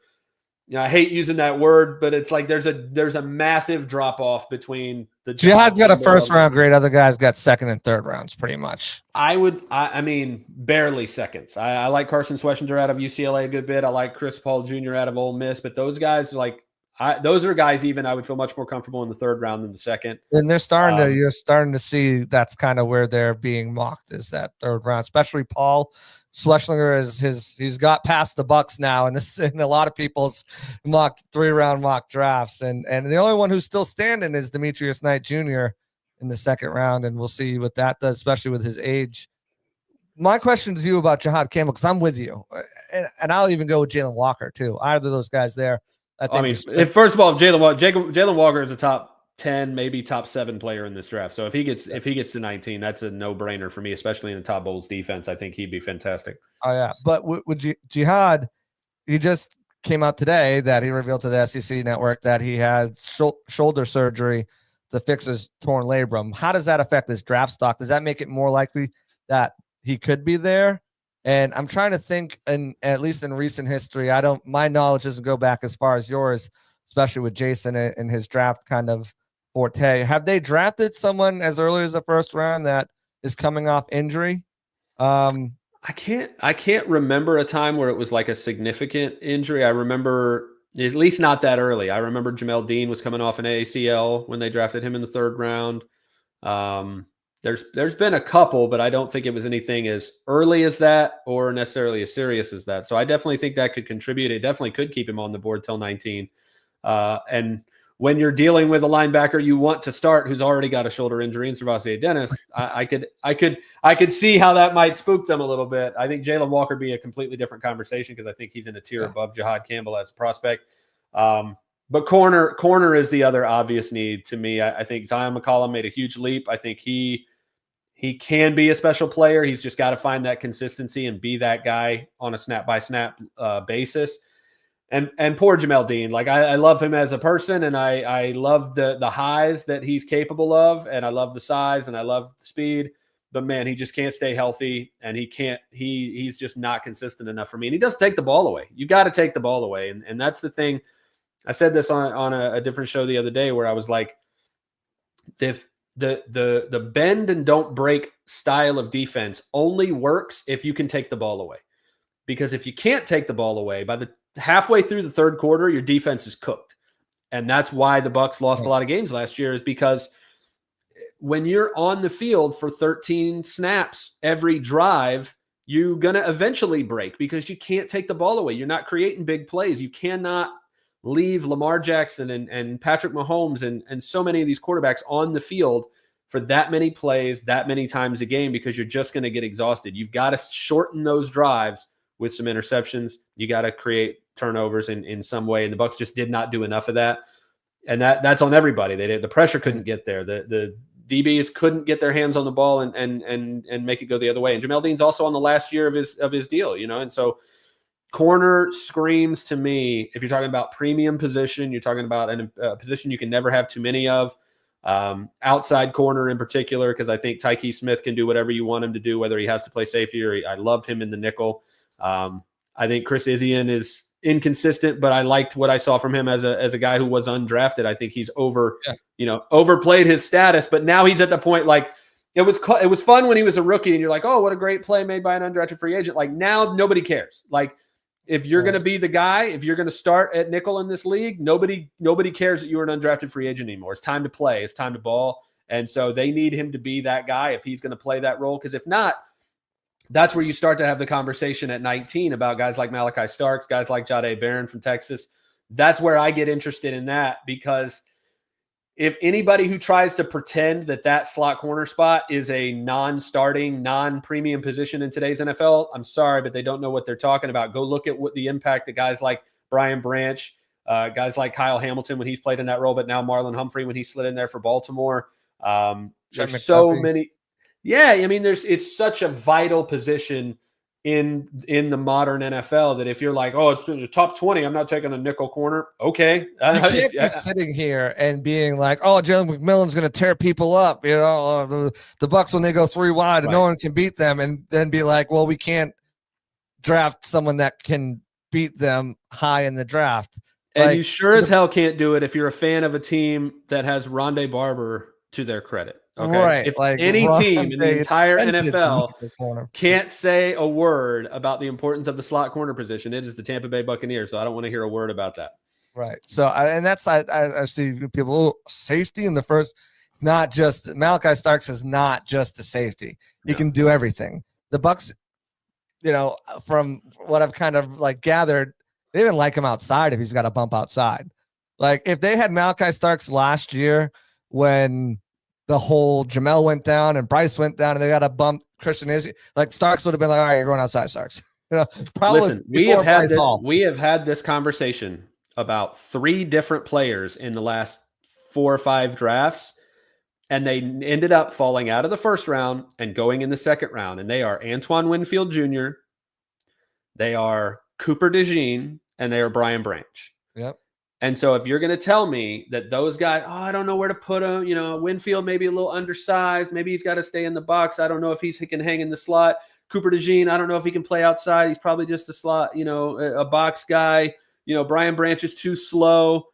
I hate using that word, but it's like there's a massive drop off between the Jihad's got a 1st round grade. Other guys got 2nd and 3rd rounds, pretty much. I mean, barely seconds. I like Carson Schwessinger out of UCLA a good bit. I like Chris Paul Jr. out of Ole Miss, but those guys, those are guys even I would feel much more comfortable in the 3rd round than the 2nd. And you're starting to see that's kind of where they're being mocked, is that 3rd round, especially Paul Schwessinger. He's got past the Bucs now, and this in a lot of people's 3-round mock drafts, and the only one who's still standing is Demetrius Knight Jr. in the 2nd round, and we'll see what that does, especially with his age. My question to you about Jihad Campbell, because I'm with you, and I'll even go with Jalen Walker too. Either of those guys there. First of all, Jalen Walker is a top 10, maybe top 7 player in this draft. So if he gets to 19, that's a no-brainer for me, especially in the top Bulls defense. I think he'd be fantastic. Oh yeah, but with Jihad, he just came out today that he revealed to the SEC network that he had shoulder surgery to fix his torn labrum. How does that affect his draft stock? Does that make it more likely that he could be there? And I'm trying to think, and at least in recent history, my knowledge doesn't go back as far as yours, especially with Jason and his draft kind of forte. Have they drafted someone as early as the 1st round that is coming off injury? I can't remember a time where it was like a significant injury. I remember, at least not that early. I remember Jamel Dean was coming off an ACL when they drafted him in the 3rd round. There's been a couple, but I don't think it was anything as early as that or necessarily as serious as that. So I definitely think that could contribute. It definitely could keep him on the board till 19. And when you're dealing with a linebacker you want to start who's already got a shoulder injury in Servassier Dennis, I could see how that might spook them a little bit. I think Jalen Walker be a completely different conversation, because I think he's in a tier above Jihad Campbell as a prospect. But corner is the other obvious need to me. I think Zion McCollum made a huge leap. I think he can be a special player. He's just got to find that consistency and be that guy on a snap-by-snap basis. And poor Jamel Dean, like I love him as a person, and I love the highs that he's capable of, and I love the size, and I love the speed. But man, he just can't stay healthy, and he's just not consistent enough for me. And he does take the ball away. You got to take the ball away, and that's the thing. I said this on a different show the other day, where I was like, if the bend and don't break style of defense only works if you can take the ball away. Because if you can't take the ball away, by the halfway through the 3rd quarter, your defense is cooked. And that's why the Bucs lost a lot of games last year, is because when you're on the field for 13 snaps every drive, you're going to eventually break because you can't take the ball away. You're not creating big plays. You cannot leave Lamar Jackson and Patrick Mahomes and so many of these quarterbacks on the field for that many plays, that many times a game, because you're just going to get exhausted. You've got to shorten those drives with some interceptions. You got to create turnovers in some way. And the Bucs just did not do enough of that. And that's on everybody. The pressure couldn't get there. The DBs couldn't get their hands on the ball and make it go the other way. And Jamel Dean's also on the last year of his deal, and so corner screams to me, if you're talking about premium position, you're talking about a position you can never have too many of. Outside corner in particular, because I think Tyke Smith can do whatever you want him to do, whether he has to play safety or I loved him in the nickel. I think Chris Izien is inconsistent, but I liked what I saw from him as a guy who was undrafted. I think he's overplayed his status, but now he's at the point, like, it was fun when he was a rookie and you're like, oh, what a great play made by an undrafted free agent. Like, now nobody cares. Like, if you're going to be the guy, if you're going to start at nickel in this league, nobody cares that you're an undrafted free agent anymore. It's time to play. It's time to ball. And so they need him to be that guy if he's going to play that role. Because if not, that's where you start to have the conversation at 19 about guys like Malachi Starks, guys like Jahdae Barron from Texas. That's where I get interested in that, because if anybody who tries to pretend that slot corner spot is a non-starting, non-premium position in today's NFL, I'm sorry, but they don't know what they're talking about. Go look at what the impact that guys like Brian Branch, guys like Kyle Hamilton when he's played in that role, but now Marlon Humphrey when he slid in there for Baltimore. There's so many. Yeah, I mean, it's such a vital position in the modern NFL that if you're like, oh, it's in the top 20, I'm not taking a nickel corner. Okay. You can't be sitting here and being like, oh, Jalen McMillan's going to tear people up. The Bucs, when they go 3 wide, right, no one can beat them, and then be like, well, we can't draft someone that can beat them high in the draft. And you sure as hell can't do it if you're a fan of a team that has Rondé Barber to their credit. Okay. Right. If any team in the entire NFL can't say a word about the importance of the slot corner position, it is the Tampa Bay Buccaneers. So I don't want to hear a word about that. Right. So, I see people, safety in the first, not just Malachi Starks is not just a safety. He can do everything. The Bucs, from what I've kind of gathered, they didn't like him outside if he's got a bump outside. Like, if they had Malachi Starks last year when the whole Jamel went down and Bryce went down and they got a bump, Christian is like, Starks would have been like, all right, you're going outside, Starks. Probably. Listen, we have had this conversation about 3 different players in the last 4 or 5 drafts, and they ended up falling out of the first round and going in the second round. And they are Antoine Winfield Jr., they are Cooper DeJean, and they are Brian Branch. Yep. And so if you're going to tell me that those guys, I don't know where to put him, Winfield maybe a little undersized, maybe he's got to stay in the box. I don't know if he can hang in the slot. Cooper DeJean, I don't know if he can play outside. He's probably just a slot, a box guy. Brian Branch is too slow.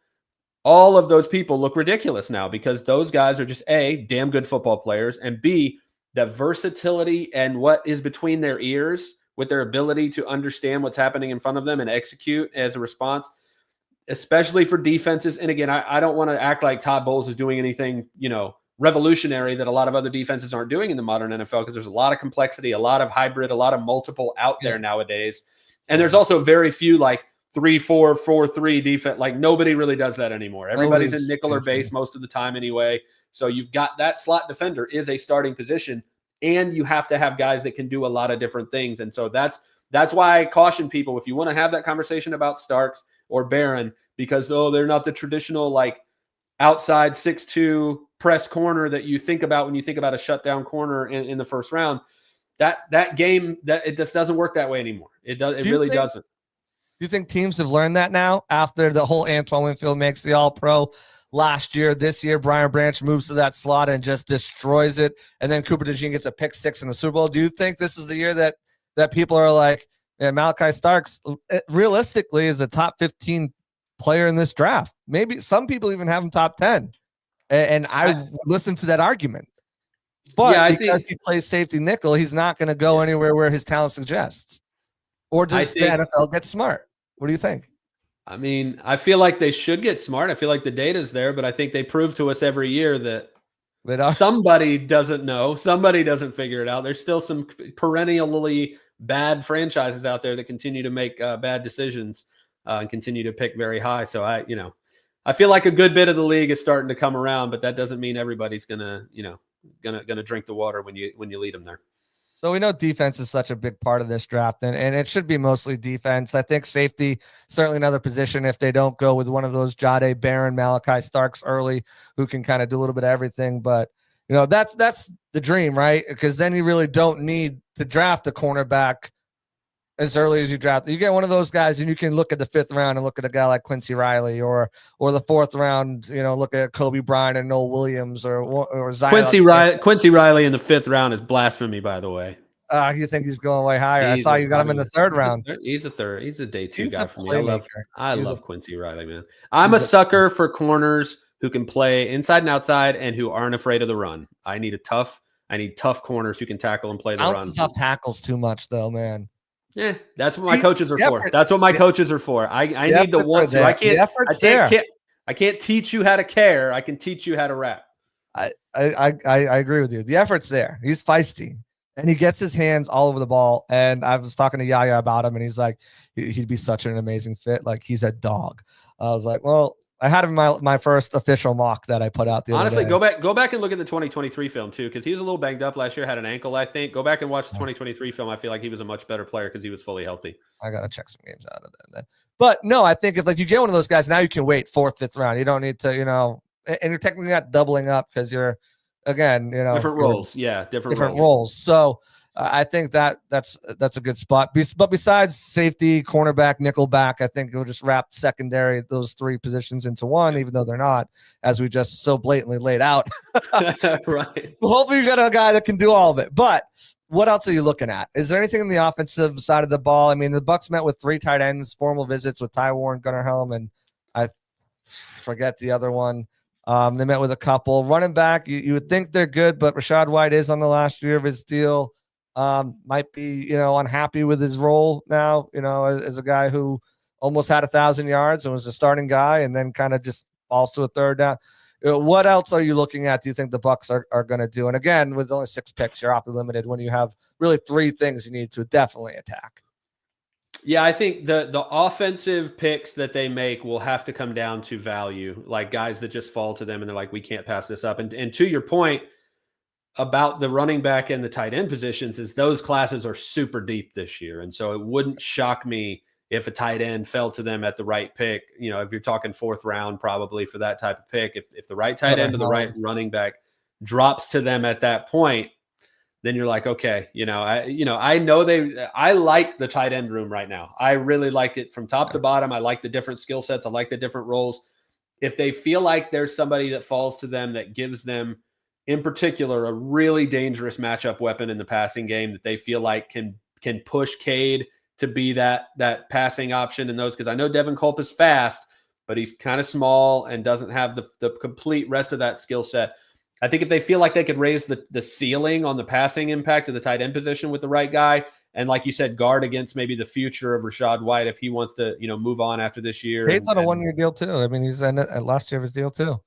All of those people look ridiculous now because those guys are just A, damn good football players, and B, the versatility and what is between their ears with their ability to understand what's happening in front of them and execute as a response, especially for defenses. And again, I don't want to act like Todd Bowles is doing anything, revolutionary that a lot of other defenses aren't doing in the modern NFL, because there's a lot of complexity, a lot of hybrid, a lot of multiple out there nowadays. And there's also very few 3-4, 4-3 defense. Like, nobody really does that anymore. Everybody's in nickel or base most of the time anyway. So you've got that slot defender is a starting position, and you have to have guys that can do a lot of different things. And so that's why I caution people, if you want to have that conversation about Starks or Barron, because they're not the traditional outside 6'2" press corner that you think about when you think about a shutdown corner in the first round. That game, that it just doesn't work that way anymore. It really doesn't. Do you think teams have learned that now after the whole Antoine Winfield makes the All-Pro last year? This year, Brian Branch moves to that slot and just destroys it, and then Cooper DeJean gets a pick 6 in the Super Bowl. Do you think this is the year that people are like, Malachi Starks realistically is a top 15 player in this draft? Maybe some people even have him top 10. And I listen to that argument. But because he plays safety nickel, he's not going to go anywhere where his talent suggests. Or does the NFL get smart? What do you think? I mean, I feel like they should get smart. I feel like the data's there, but I think they prove to us every year that somebody doesn't know. Somebody doesn't figure it out. There's still some perennially bad franchises out there that continue to make bad decisions. and continue to pick very high. So I feel like a good bit of the league is starting to come around, but that doesn't mean everybody's gonna drink the water when you lead them there. So we know defense is such a big part of this draft, and it should be mostly defense. I think safety, certainly another position if they don't go with one of those Jahdae Barron, Malachi Starks early, who can kind of do a little bit of everything. But, that's the dream, right? Because then you really don't need to draft a cornerback as early as you draft. You get one of those guys, and you can look at the 5th round and look at a guy like Quincy Riley, or the 4th round, look at Kobe Bryant and Noel Williams, or Zion. Quincy Riley in the 5th round is blasphemy, by the way. You think he's going way higher? I saw you got him in the 3rd round. He's a third. He's a day 2 guy for me. I love Quincy Riley, man. I'm a sucker for corners who can play inside and outside and who aren't afraid of the run. I need tough corners who can tackle and play the run. Tough tackles too much though, man. Yeah, that's what my coaches are for. That's what my coaches are for. I need the want to. I can't teach you how to care. I can teach you how to rap. I agree with you. The effort's there. He's feisty, and he gets his hands all over the ball. And I was talking to Yaya about him, and he's like, he'd be such an amazing fit. Like, he's a dog. I was like, well, I had him my first official mock that I put out the other day. Go back and look at the 2023 film too, because he was a little banged up last year, had an ankle, I think. Go back and watch the 2023 film. I feel like he was a much better player because he was fully healthy. I gotta check some games out of that then. But no, I think if you get one of those guys, now you can wait 4th, 5th round. You don't need to, and you're technically not doubling up because you're, again, different roles. Yeah, different roles. So I think that's a good spot. But besides safety, cornerback, nickelback, I think we'll just wrap secondary, those 3 positions into one, even though they're not, as we just so blatantly laid out. Right. Well, hopefully you got a guy that can do all of it. But what else are you looking at? Is there anything in the offensive side of the ball? I mean, the Bucs met with 3 tight ends, formal visits with Ty Warren, Gunnar Helm, and I forget the other one. They met with a couple. Running back, you would think they're good, but Rashad White is on the last year of his deal. Might be, unhappy with his role now, as a guy who almost had 1,000 yards and was a starting guy and then kind of just falls to a 3rd down. What else are you looking at? Do you think the Bucs are going to do? And again, with only 6 picks, you're awfully limited when you have really 3 things you need to definitely attack. Yeah, I think the offensive picks that they make will have to come down to value, like guys that just fall to them and they're like, we can't pass this up. And to your point about the running back and the tight end positions, is those classes are super deep this year. And so it wouldn't shock me if a tight end fell to them at the right pick. If you're talking 4th round, probably for that type of pick, if the right tight end or the right running back drops to them at that point, then you're like, okay, I like the tight end room right now. I really like it from top to bottom. I like the different skill sets. I like the different roles. If they feel like there's somebody that falls to them that gives them, in particular, a really dangerous matchup weapon in the passing game that they feel like can push Cade to be that passing option in those, because I know Devin Culp is fast, but he's kind of small and doesn't have the complete rest of that skill set. I think if they feel like they could raise the ceiling on the passing impact of the tight end position with the right guy, and like you said, guard against maybe the future of Rashad White if he wants to, move on after this year. Cade's on a 1-year deal too. I mean, he's in at last year of his deal too.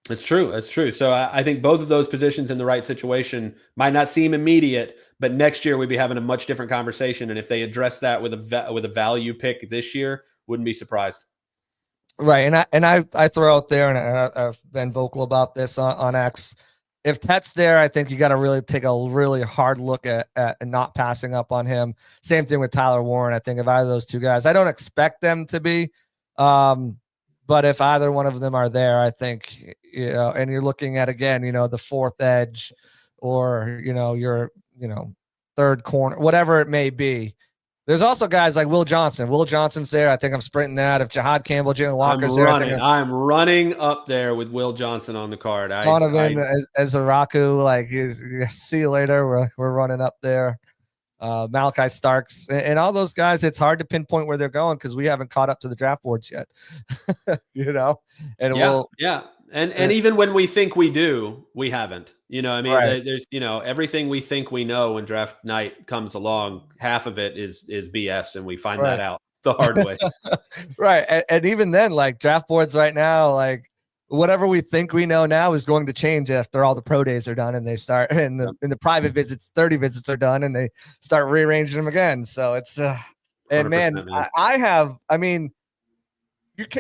It's true. It's true. So I think both of those positions in the right situation might not seem immediate, but next year we'd be having a much different conversation. And if they address that with a value pick this year, wouldn't be surprised. Right. And I throw out there, and I've been vocal about this on X. If Tet's there, I think you got to really take a really hard look at not passing up on him. Same thing with Tyler Warren. I think if either of those 2 guys, I don't expect them to be, but if either one of them are there, I think, and you're looking at, again, the 4th edge or, your, 3rd corner, whatever it may be. There's also guys like Will Johnson. Will Johnson's there. I think I'm sprinting that. If Jihad Campbell, Jalen Walker's I'm running up there with Will Johnson on the card. Donovan as Araku, like, see you later. We're running up there. Malachi Starks and all those guys. It's hard to pinpoint where they're going because we haven't caught up to the draft boards yet. And even when we think we do, we haven't. Right. There's everything we think we know when draft night comes along, half of it is BS, and we find that out the hard way. Right. And even then, like, draft boards right now, like, whatever we think we know now is going to change after all the pro days are done and they start in the private visits, 30 visits are done and they start rearranging them again. So it's and man, I mean,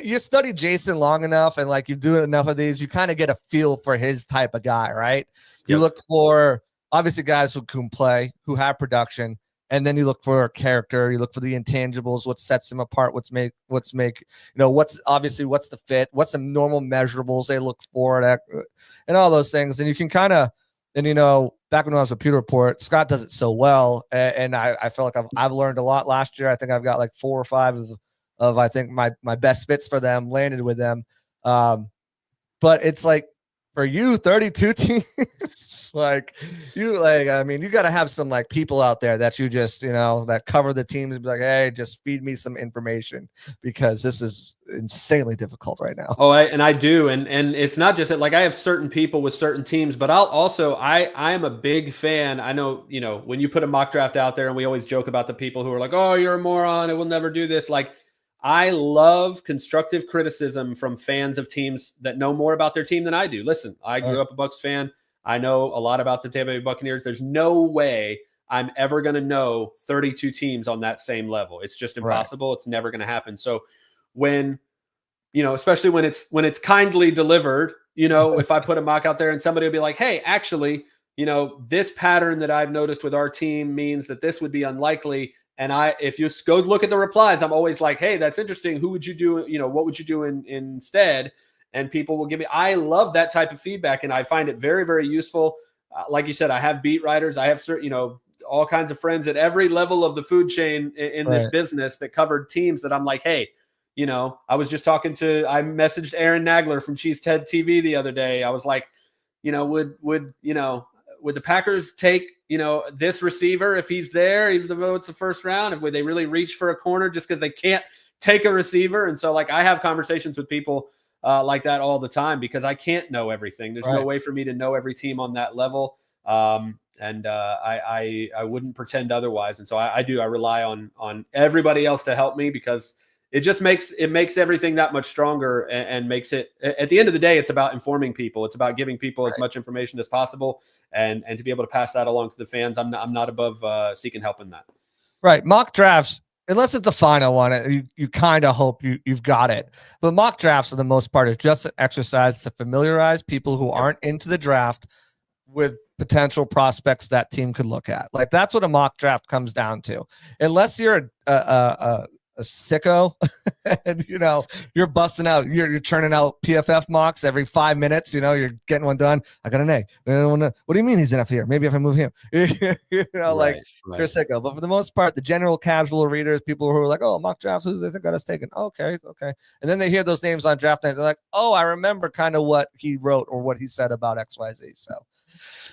you study Jason long enough, and like you do enough of these, you kind of get a feel for his type of guy, right? You Yep. look for obviously guys who can play, who have production, and then you look for character. You look for the intangibles, what sets him apart, what's the fit, what's the normal measurables they look for, and all those things. And you can kind of, back when I was a Pewter Report, Scott does it so well, and I feel like I've learned a lot last year. I think I've got like 4 or 5 of I think my best fits for them landed with them. But it's like for you, 32 teams, you got to have some like people out there that you just, that cover the teams and be like, hey, just feed me some information because this is insanely difficult right now. Oh, I do. And it's not just that, like, I have certain people with certain teams, but I am a big fan. I know, when you put a mock draft out there, and we always joke about the people who are like, oh, you're a moron, it will never do this. Like, I love constructive criticism from fans of teams that know more about their team than I do. Listen, I grew up a Bucs fan. I know a lot about the Tampa Bay Buccaneers. There's no way I'm ever going to know 32 teams on that same level. It's just impossible. Right. It's never going to happen. So when, especially when it's kindly delivered, if I put a mock out there and somebody will be like, hey, actually, this pattern that I've noticed with our team means that this would be unlikely. And if you go look at the replies, I'm always like, hey, that's interesting. Who would you do? What would you do instead? And people will give me, I love that type of feedback. And I find it very, very useful. Like you said, I have beat writers. I have certain, all kinds of friends at every level of the food chain in this business that covered teams that I'm like, hey, I messaged Aaron Nagler from Cheese Ted TV the other day. I was like, would the Packers take, this receiver if he's there, even though it's the first round? Would they really reach for a corner just because they can't take a receiver? And so, like, I have conversations with people like that all the time because I can't know everything. There's no way for me to know every team on that level. I wouldn't pretend otherwise. And so I rely on everybody else to help me because it just makes everything that much stronger and makes it, at the end of the day, it's about informing people. It's about giving people as much information as possible and to be able to pass that along to the fans. I'm not above seeking help in that. Right. Mock drafts, unless it's the final one, you kind of hope you've got it. But mock drafts, for the most part, is just an exercise to familiarize people who aren't into the draft with potential prospects that team could look at. Like, that's what a mock draft comes down to. Unless you're a sicko and you're busting out, you're churning out PFF mocks every 5 minutes, you're getting one done. I got an A. What do you mean he's enough here? Maybe if I move him, you're a sicko. But for the most part, the general casual readers, people who are like, oh, mock drafts, who do they think got us taken? Okay. And then they hear those names on draft night. They're like, oh, I remember kind of what he wrote or what he said about XYZ. So,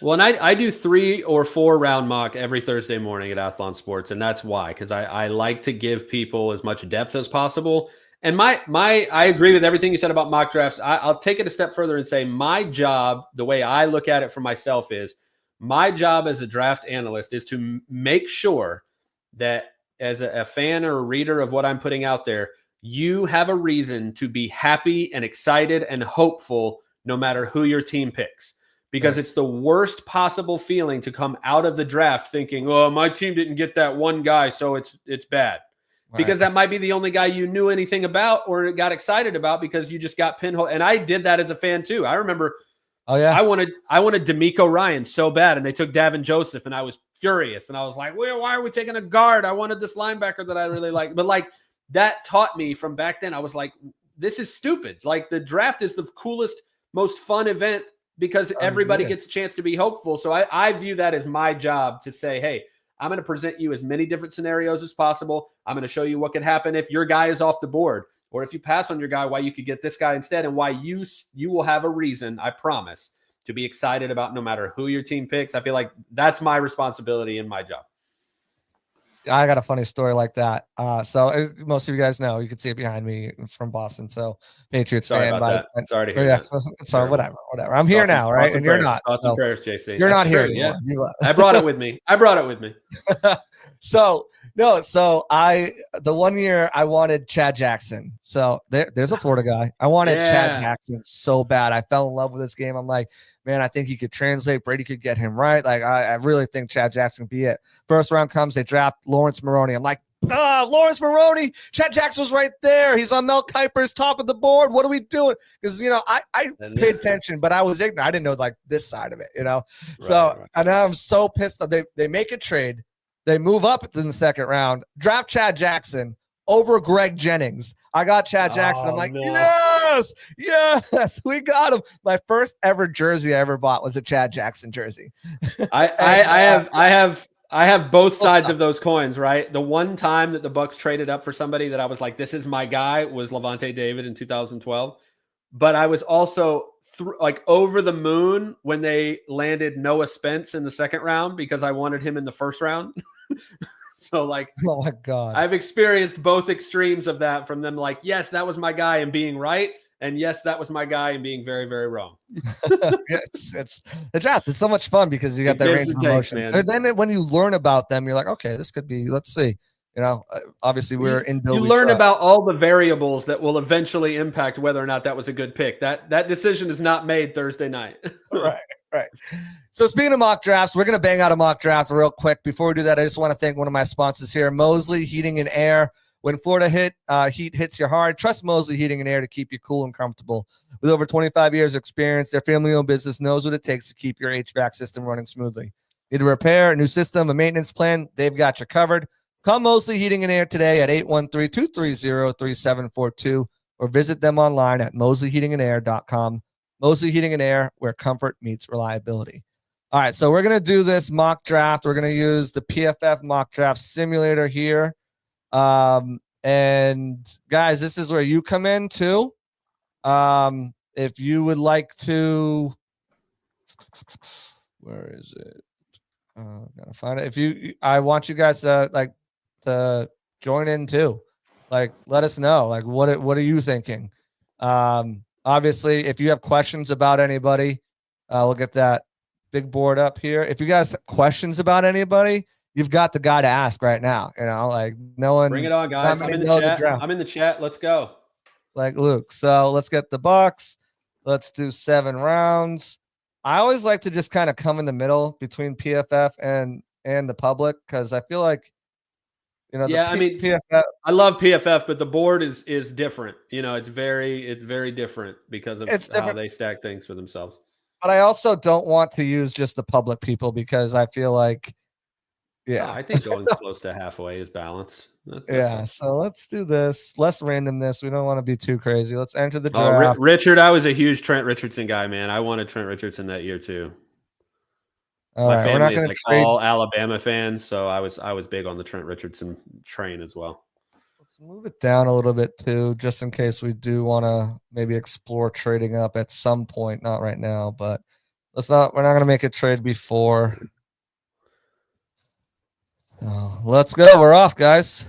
well, and I do 3 or 4 round mock every Thursday morning at Athlon Sports, and that's why, because I like to give people as much depth as possible. And I agree with everything you said about mock drafts. I'll take it a step further and say my job, the way I look at it for myself, is my job as a draft analyst is to make sure that as a fan or a reader of what I'm putting out there, you have a reason to be happy and excited and hopeful no matter who your team picks. Because it's the worst possible feeling to come out of the draft thinking, oh, my team didn't get that one guy, so it's bad. Right. Because that might be the only guy you knew anything about or got excited about because you just got pinhole. And I did that as a fan too. I remember I wanted D'Amico Ryans so bad, and they took Davin Joseph, and I was furious. And I was like, well, why are we taking a guard? I wanted this linebacker that I really like. But like, that taught me from back then. I was like, this is stupid. Like, the draft is the coolest, most fun event because everybody gets a chance to be hopeful. So I view that as my job to say, hey, I'm going to present you as many different scenarios as possible. I'm going to show you what could happen if your guy is off the board, or if you pass on your guy, why you could get this guy instead, and why you will have a reason, I promise, to be excited about no matter who your team picks. I feel like that's my responsibility and my job. I got a funny story like that. So most of you guys know, you can see it behind me from Boston. So Patriots fan. Sorry to hear that. Sorry, whatever. I'm here now, right? And you're not. Thoughts and prayers, JC. You're not here anymore. Yeah. I brought it with me. So the 1 year I wanted Chad Jackson. So there's a Florida guy. I wanted Chad Jackson so bad. I fell in love with this game. I'm like, man, I think he could translate. Brady could get him right. Like, I really think Chad Jackson could be it. First round comes, they draft Lawrence Maroney. I'm like, Lawrence Maroney, Chad Jackson was right there. He's on Mel Kiper's top of the board. What are we doing? Because, I paid attention, but I was ignorant. I didn't know like this side of it, So and now I'm so pissed off. They make a trade. They move up in the second round, draft Chad Jackson over Greg Jennings. I got Chad Jackson. I'm like, yes, we got him. My first ever jersey I ever bought was a Chad Jackson jersey. I have both sides of those coins, right? The one time that the Bucs traded up for somebody that I was like, this is my guy, was Levante David in 2012. But I was also over the moon when they landed Noah Spence in the second round because I wanted him in the first round. So oh my God, I've experienced both extremes of that, from them like, yes, that was my guy and being right. And yes, that was my guy and being very, very wrong. It's the draft. It's so much fun because you got that range of emotions. And then when you learn about them, you're like, okay, this could be, let's see. Obviously we're in build. You learn about all the variables that will eventually impact whether or not that was a good pick. That decision is not made Thursday night. Right. So speaking of mock drafts, we're going to bang out a mock draft real quick. Before we do that, I just want to thank one of my sponsors here, Mosley Heating and Air. When Florida heat hits you hard, trust Mosley Heating and Air to keep you cool and comfortable. With over 25 years of experience, their family-owned business knows what it takes to keep your HVAC system running smoothly. Need a repair, a new system, a maintenance plan? They've got you covered. Call Mosley Heating and Air today at 813-230-3742 or visit them online at mosleyheatingandair.com. Mosley Heating and Air, where comfort meets reliability. All right, so we're going to do this mock draft. We're going to use the PFF mock draft simulator here. And guys, this is where you come in too. If you would like to, where is it? Gotta find it. I want you guys to join in too. Let us know. What are you thinking? Obviously, if you have questions about anybody, we'll get that big board up here. If you guys have questions about anybody, you've got the guy to ask right now. No one. Bring it on, guys. I'm in the chat. Let's go. Luke. So let's get the Bucs. Let's do 7 rounds. I always like to just kind of come in the middle between PFF and the public because I feel like, PFF. I love PFF, but the board is different. It's very different because of how they stack things for themselves. But I also don't want to use just the public people because I feel like, I think going close to halfway is balance. So let's do this. Less randomness. We don't want to be too crazy. Let's enter the draft. Richard, I was a huge Trent Richardson guy, man. I wanted Trent Richardson that year too. My family is all Alabama fans, so I was big on the Trent Richardson train as well. Let's move it down a little bit too, just in case we do want to maybe explore trading up at some point. Not right now, but we're not going to make a trade before. Let's go. We're off, guys.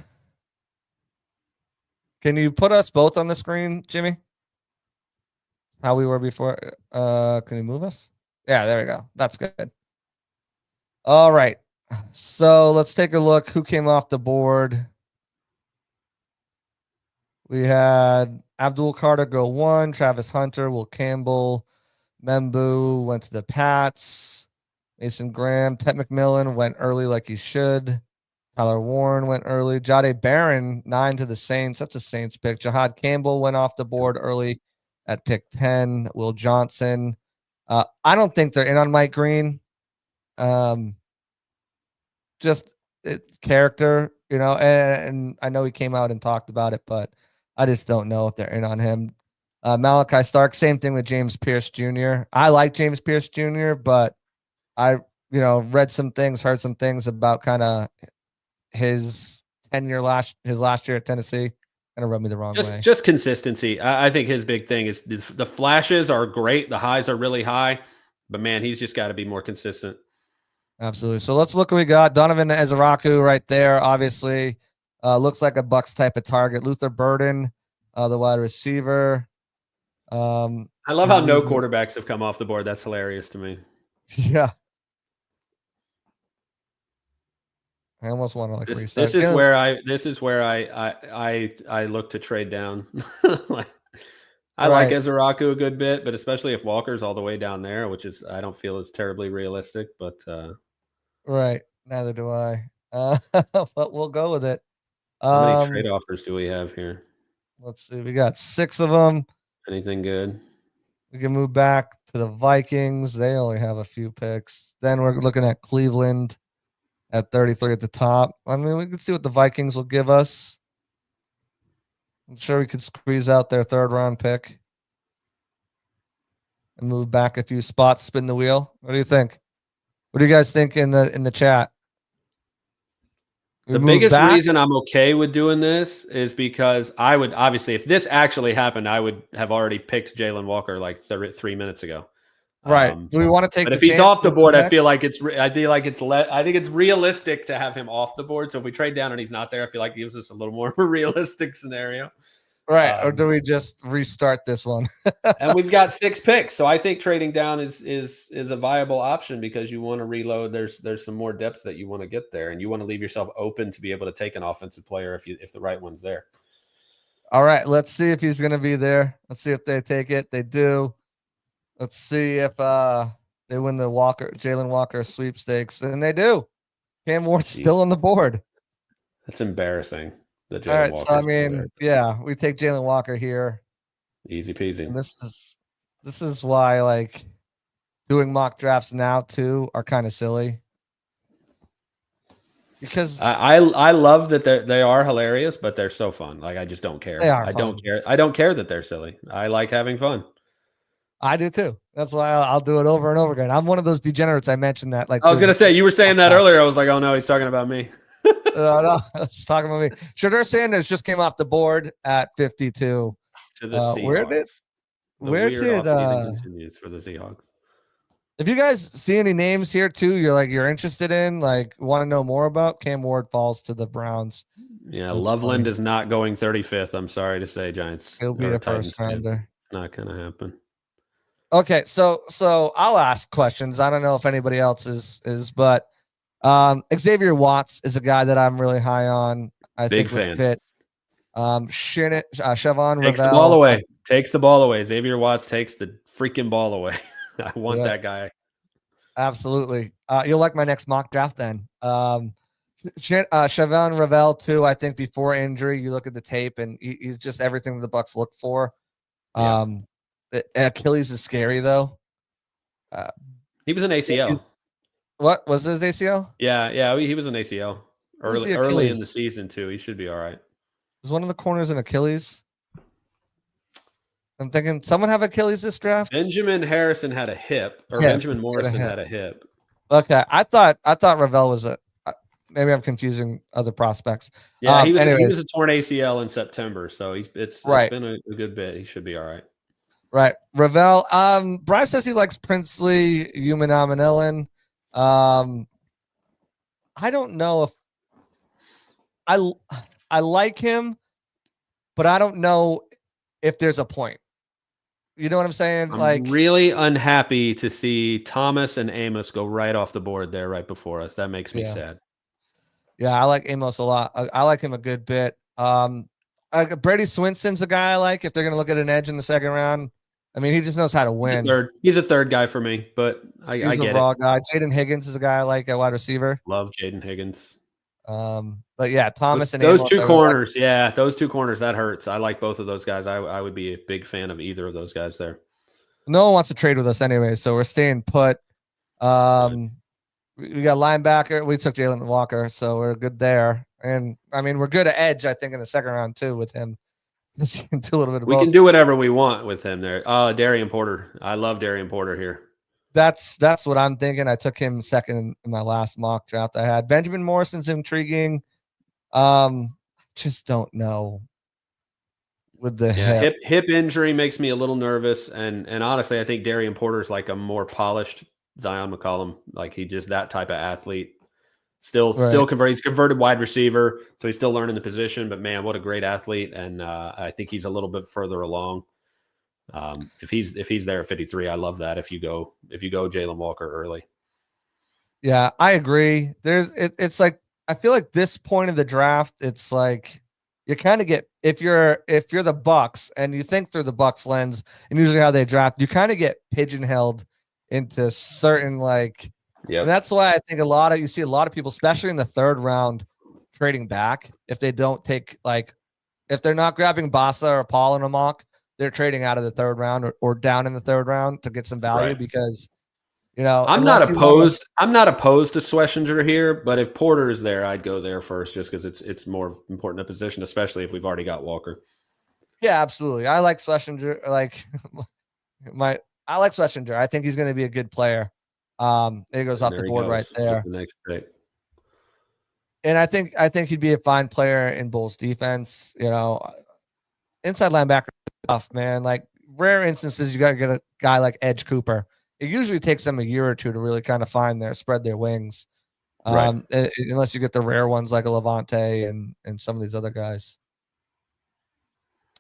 Can you put us both on the screen, Jimmy? How we were before? Can you move us? Yeah, there we go. That's good. All right. So let's take a look who came off the board. We had Abdul Carter go 1, Travis Hunter, Will Campbell, Membu went to the Pats, Mason Graham, Ted McMillan went early like he should. Tyler Warren went early. Jahdae Barron, 9 to the Saints. That's a Saints pick. Jahad Campbell went off the board early at pick 10. Will Johnson. I don't think they're in on Mike Green. Just character, and I know he came out and talked about it, but I just don't know if they're in on him. Malachi Stark, same thing with James Pierce Jr. I like James Pierce Jr., but I, read some things, heard some things about kind of his tenure his last year at Tennessee. Kind of rubbed me the wrong way. Just consistency. I think his big thing is the flashes are great. The highs are really high, but man, he's just got to be more consistent. Absolutely. So let's look what we got. Donovan Ezaraku right there, obviously. Looks like a Bucs type of target. Luther Burden, the wide receiver. I love how no quarterbacks have come off the board. That's hilarious to me. Yeah. I almost want to restart. This is where I look to trade down. I like Ezaraku a good bit, but especially if Walker's all the way down there, which is I don't feel is terribly realistic. But right, neither do I. But we'll go with it. How many trade offers do we have here? Let's see. We got 6 of them. Anything good? We can move back to the Vikings. They only have a few picks. Then we're looking at Cleveland at 33 at the top. I mean, we can see what the Vikings will give us. I'm sure we could squeeze out their 3rd round pick and move back a few spots, spin the wheel. What do you think? What do you guys think in the chat? The biggest reason I'm okay with doing this is because I would obviously, if this actually happened, I would have already picked Jalen Walker like 3 minutes ago. Right. Do we want to take? But if he's off the board, I think it's realistic to have him off the board. So if we trade down and he's not there, I feel like it gives us a little more of a realistic scenario. Right. Or do we just restart this one? And we've got 6 picks. So I think trading down is a viable option because you want to reload. There's some more depth that you want to get there, and you want to leave yourself open to be able to take an offensive player if the right one's there. All right. Let's see if he's going to be there. Let's see if they take it. They do. Let's see if they win the Jalen Walker sweepstakes, and they do. Cam Ward's still on the board. That's embarrassing. All right, so I mean, yeah, we take Jalen Walker here. Easy peasy. And this is why like doing mock drafts now too are kind of silly. Because I love that they are hilarious, but they're so fun. Like I just don't care. I don't care that they're silly. I like having fun. I do too. That's why I'll do it over and over again. I'm one of those degenerates. I mentioned that. Like I was gonna say, you were saying that earlier. I was like, oh no, he's talking about me. No, it's talking about me. Shadur Sanders just came off the board at 52. To the Seahawks. Where did continues for the Seahawks? If you guys see any names here too, you're interested in, like want to know more about, Cam Ward falls to the Browns. Yeah, Loveland is not going 35th. I'm sorry to say, Giants. He'll be a first rounder. It's not gonna happen. Okay, so I'll ask questions. I don't know if anybody else is, but Xavier Watts is a guy that I'm really high on. I think would fit. Chevon takes Ravel, the ball away. Takes the ball away. Xavier Watts takes the freaking ball away. I want that guy. Absolutely. You'll like my next mock draft then. Chevon Ravel too. I think before injury, you look at the tape and he's just everything the Bucs look for. Achilles is scary though. He was an ACL. What was his ACL? Yeah, he was an ACL early in the season too. He should be all right. Was one of the corners an Achilles? I'm thinking someone have Achilles this draft. Benjamin Harrison had a hip, or Benjamin Morrison had a hip. Okay, I thought Ravel was maybe I'm confusing other prospects. Yeah, he was a torn ACL in September, so it's been a good bit. He should be all right. Right, Ravel. Bryce says he likes Princely Humanamanillan. I don't know if I like him, but I don't know if there's a point. You know what I'm saying? I'm really unhappy to see Thomas and Amos go right off the board there right before us. That makes me sad. Yeah, I like Amos a lot. I like him a good bit. Brady Swinston's a guy I like if they're going to look at an edge in the second round. I mean, he just knows how to win. He's a third guy for me, but I get it. He's a raw guy. Jaden Higgins is a guy I like at wide receiver. Love Jaden Higgins. But yeah, Thomas and those Amos, two corners. Yeah, those two corners, that hurts. I like both of those guys. I would be a big fan of either of those guys there. No one wants to trade with us anyway, so we're staying put. We got linebacker. We took Jalen Walker, so we're good there. And I mean, we're good at edge, I think, in the second round too with him. We can do whatever we want with him there. Darian Porter. I love Darian Porter here. That's what I'm thinking. I took him second in my last mock draft I had. Benjamin Morrison's intriguing. Just don't know with the hip injury makes me a little nervous. And honestly, I think Darian Porter's like a more polished Zion McCollum. Like he just that type of athlete. Still he's converted wide receiver, so he's still learning the position. But man, what a great athlete! And I think he's a little bit further along. If he's there at 53, I love that. If you go Jalen Walker early, yeah, I agree. It's like I feel like this point of the draft, it's like you kind of get if you're the Bucs and you think through the Bucs lens and usually how they draft, you kind of get pigeonholed into certain like. Yeah, that's why I think you see a lot of people, especially in the third round, trading back if they don't take if they're not grabbing Bassa or Paul in a mock, they're trading out of the third round or down in the third round to get some value because I'm not opposed. I'm not opposed to Schlesinger here, but if Porter is there, I'd go there first just because it's more important a position, especially if we've already got Walker. Yeah, absolutely. I like Schlesinger. I like Schlesinger. I think he's going to be a good player. It goes off the board right there. The next pick. And I think he'd be a fine player in Bulls defense. Inside linebacker stuff, man. Like rare instances, you got to get a guy like Edge Cooper. It usually takes them a year or two to really kind of spread their wings. Unless you get the rare ones like a Levante and some of these other guys.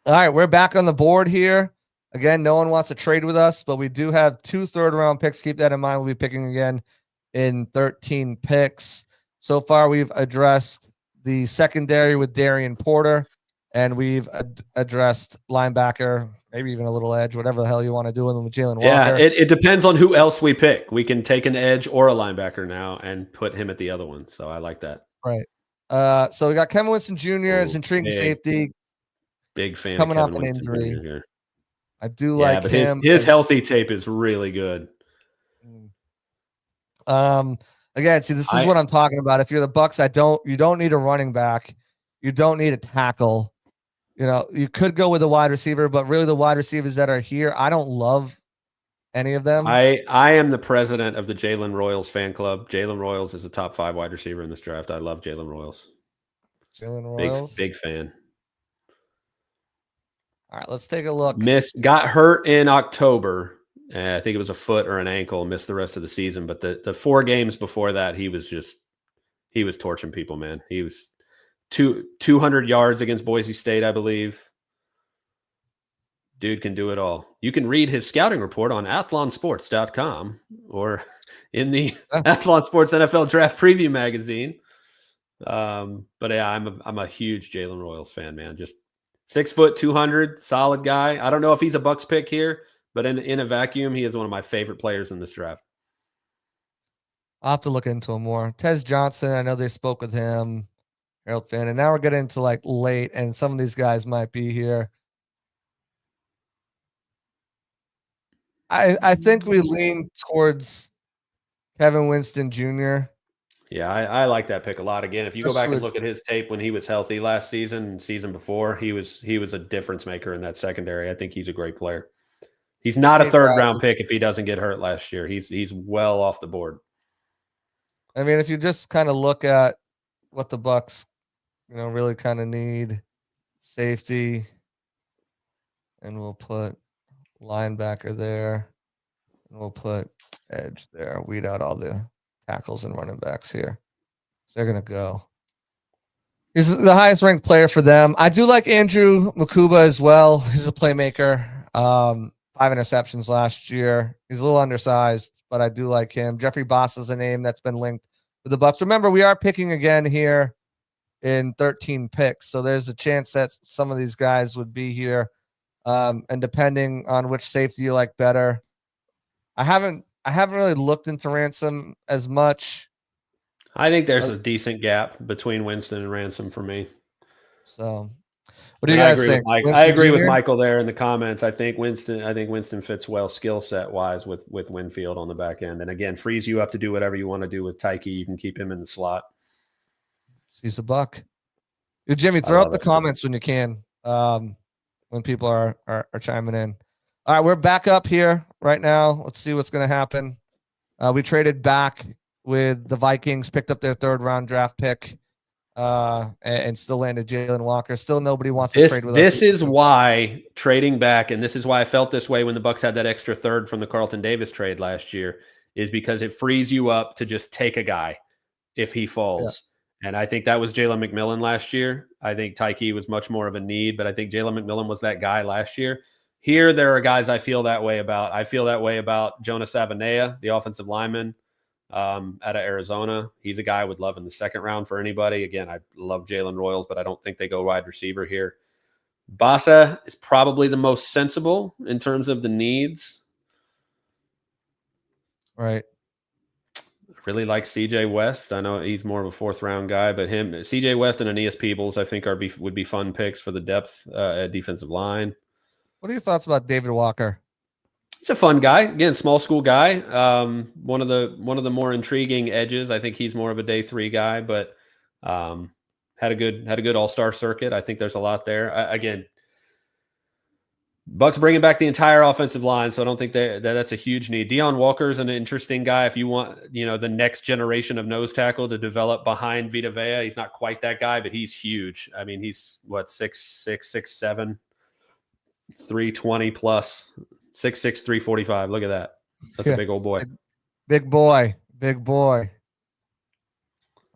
All right, we're back on the board here. Again, no one wants to trade with us, but we do have 2 third-round picks. Keep that in mind. We'll be picking again in 13 picks. So far, we've addressed the secondary with Darian Porter, and we've addressed linebacker, maybe even a little edge, whatever the hell you want to do with Jalen Walker. Yeah, it depends on who else we pick. We can take an edge or a linebacker now and put him at the other one. So I like that. Right. So we got Kevin Winston Jr. as intriguing safety. Big fan coming of off an Winston injury. Jr. here. I do like but him. His healthy tape is really good. Again, see, this is what I'm talking about. If you're the Bucs, you don't need a running back. You don't need a tackle. You could go with a wide receiver, but really the wide receivers that are here, I don't love any of them. I am the president of the Jalen Royals fan club. Jalen Royals is a top 5 wide receiver in this draft. I love Jalen Royals. Jalen Royals? Big fan. All right, let's take a look. Got hurt in October. I think it was a foot or an ankle. Missed the rest of the season. But the 4 games before that, he was torching people, man. He was 200 yards against Boise State, I believe. Dude can do it all. You can read his scouting report on athlonsports.com or in the Athlon Sports NFL Draft Preview magazine. But yeah, I'm a huge Jalen Royals fan, man. Just 6 foot, 200, solid guy. I don't know if he's a Bucs pick here, but in a vacuum, he is one of my favorite players in this draft. I'll have to look into him more. Tez Johnson, I know they spoke with him, Harold Finn, and now we're getting into late, and some of these guys might be here. I think we lean towards Kevin Winston Jr. Yeah, I like that pick a lot. Again, if you go back and look at his tape when he was healthy last season before, he was a difference maker in that secondary. I think he's a great player. He's not a 3rd round pick if he doesn't get hurt last year. He's well off the board. I mean, if you just kind of look at what the Bucs, really kind of need, safety, and we'll put linebacker there, and we'll put edge there. Weed out all the tackles and running backs here. So they're going to go. He's the highest ranked player for them. I do like Andrew Mukuba as well. He's a playmaker. 5 interceptions last year. He's a little undersized, but I do like him. Jeffrey Boss is a name that's been linked with the Bucs. Remember, we are picking again here in 13 picks. So there's a chance that some of these guys would be here. And depending on which safety you like better. I haven't really looked into Ransom as much. I think there's a decent gap between Winston and Ransom for me. So, what do you guys think? I agree with Michael there in the comments. I think Winston fits well skill set wise with Winfield on the back end, and again frees you up to do whatever you want to do with Tyke. You can keep him in the slot. He's a buck. Jimmy, throw up the comments when you can. When people are chiming in. All right, we're back up here right now. Let's see what's going to happen. We traded back with the Vikings, picked up their 3rd round draft pick, and still landed Jalen Walker. Still nobody wants to trade with us. This is why trading back, and this is why I felt this way when the Bucs had that extra 3rd from the Carlton Davis trade last year, is because it frees you up to just take a guy if he falls. Yeah. And I think that was Jalen McMillan last year. I think Tyke was much more of a need, but I think Jalen McMillan was that guy last year. Here, there are guys I feel that way about. I feel that way about Jonas Avenea, the offensive lineman out of Arizona. He's a guy I would love in the 2nd round for anybody. Again, I love Jalen Royals, but I don't think they go wide receiver here. Bassa is probably the most sensible in terms of the needs. Right. really like CJ West. I know he's more of a 4th round guy, but CJ West and Aeneas Peebles, I think would be fun picks for the depth at defensive line. What are your thoughts about David Walker? He's a fun guy. Again, small school guy. One of the more intriguing edges. I think he's more of a day 3 guy, but had a good all-star circuit. I think there's a lot there. Again, Bucs bringing back the entire offensive line, so I don't think that's a huge need. Deion Walker's an interesting guy. If you want, the next generation of nose tackle to develop behind Vita Vea, he's not quite that guy, but he's huge. I mean, he's 6'6", 6'7", 320 plus, 6'6", 345. Look at that. That's a big old boy. Big boy.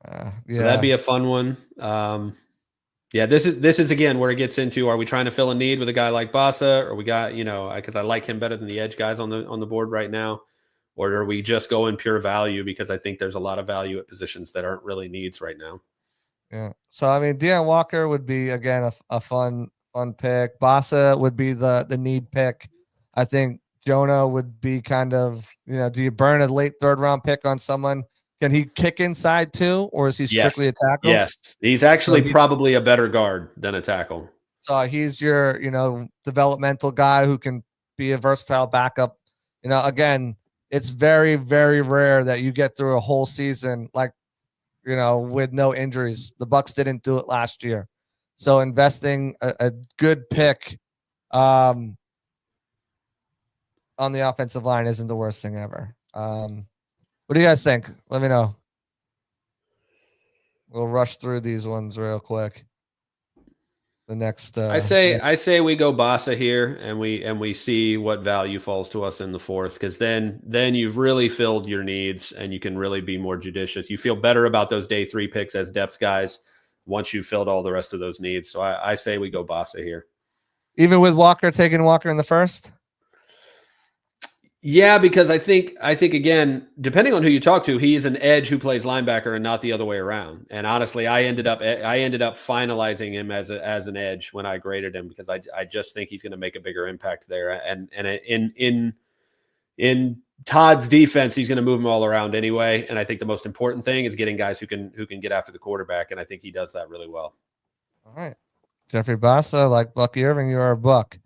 So that'd be a fun one. Yeah, this is again where it gets into, are we trying to fill a need with a guy like Bassa, or we got, because I like him better than the edge guys on the board right now, or are we just going pure value because I think there's a lot of value at positions that aren't really needs right now. Yeah. So I mean, Deion Walker would be again a fun pick. Bassa would be the need pick. I think Jonah would be kind of, do you burn a late 3rd round pick on someone? Can he kick inside too, or is he strictly a tackle? Yes, he's actually probably a better guard than a tackle. So he's your, developmental guy who can be a versatile backup. Again, it's very, very rare that you get through a whole season with no injuries. The Bucs didn't do it last year. So investing a good pick on the offensive line isn't the worst thing ever. What do you guys think? Let me know. We'll rush through these ones real quick. The next, I say we go Bassa here, and we see what value falls to us in the 4th, because then you've really filled your needs, and you can really be more judicious. You feel better about those day 3 picks as depth guys once you've filled all the rest of those needs. So I say we go Bassa here. Even with taking Walker in the 1st? Yeah, because I think again, depending on who you talk to, he's an edge who plays linebacker and not the other way around. And honestly, I ended up finalizing him as an edge when I graded him, because I just think he's going to make a bigger impact there. And in Todd's defense, he's going to move them all around anyway. And I think the most important thing is getting guys who can get after the quarterback, and I think he does that really well. All right, Jeffrey Bassa, like Bucky Irving, you are a Buck.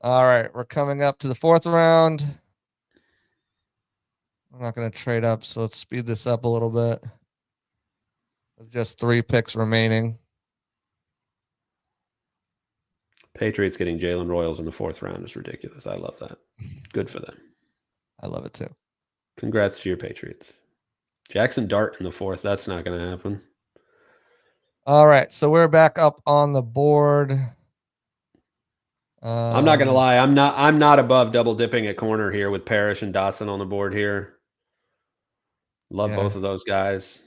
All right, we're coming up to the 4th round. I'm not going to trade up, so let's speed this up a little bit. There's just 3 picks remaining. Patriots getting Jalen Royals in the 4th round is ridiculous. I love that. Good for them. I love it too. Congrats to your Patriots. Jackson Dart in the 4th. That's not going to happen. All right, so we're back up on the board. I'm not going to lie. I'm not above double dipping at corner here with Parrish and Dotson on the board here. Love both of those guys.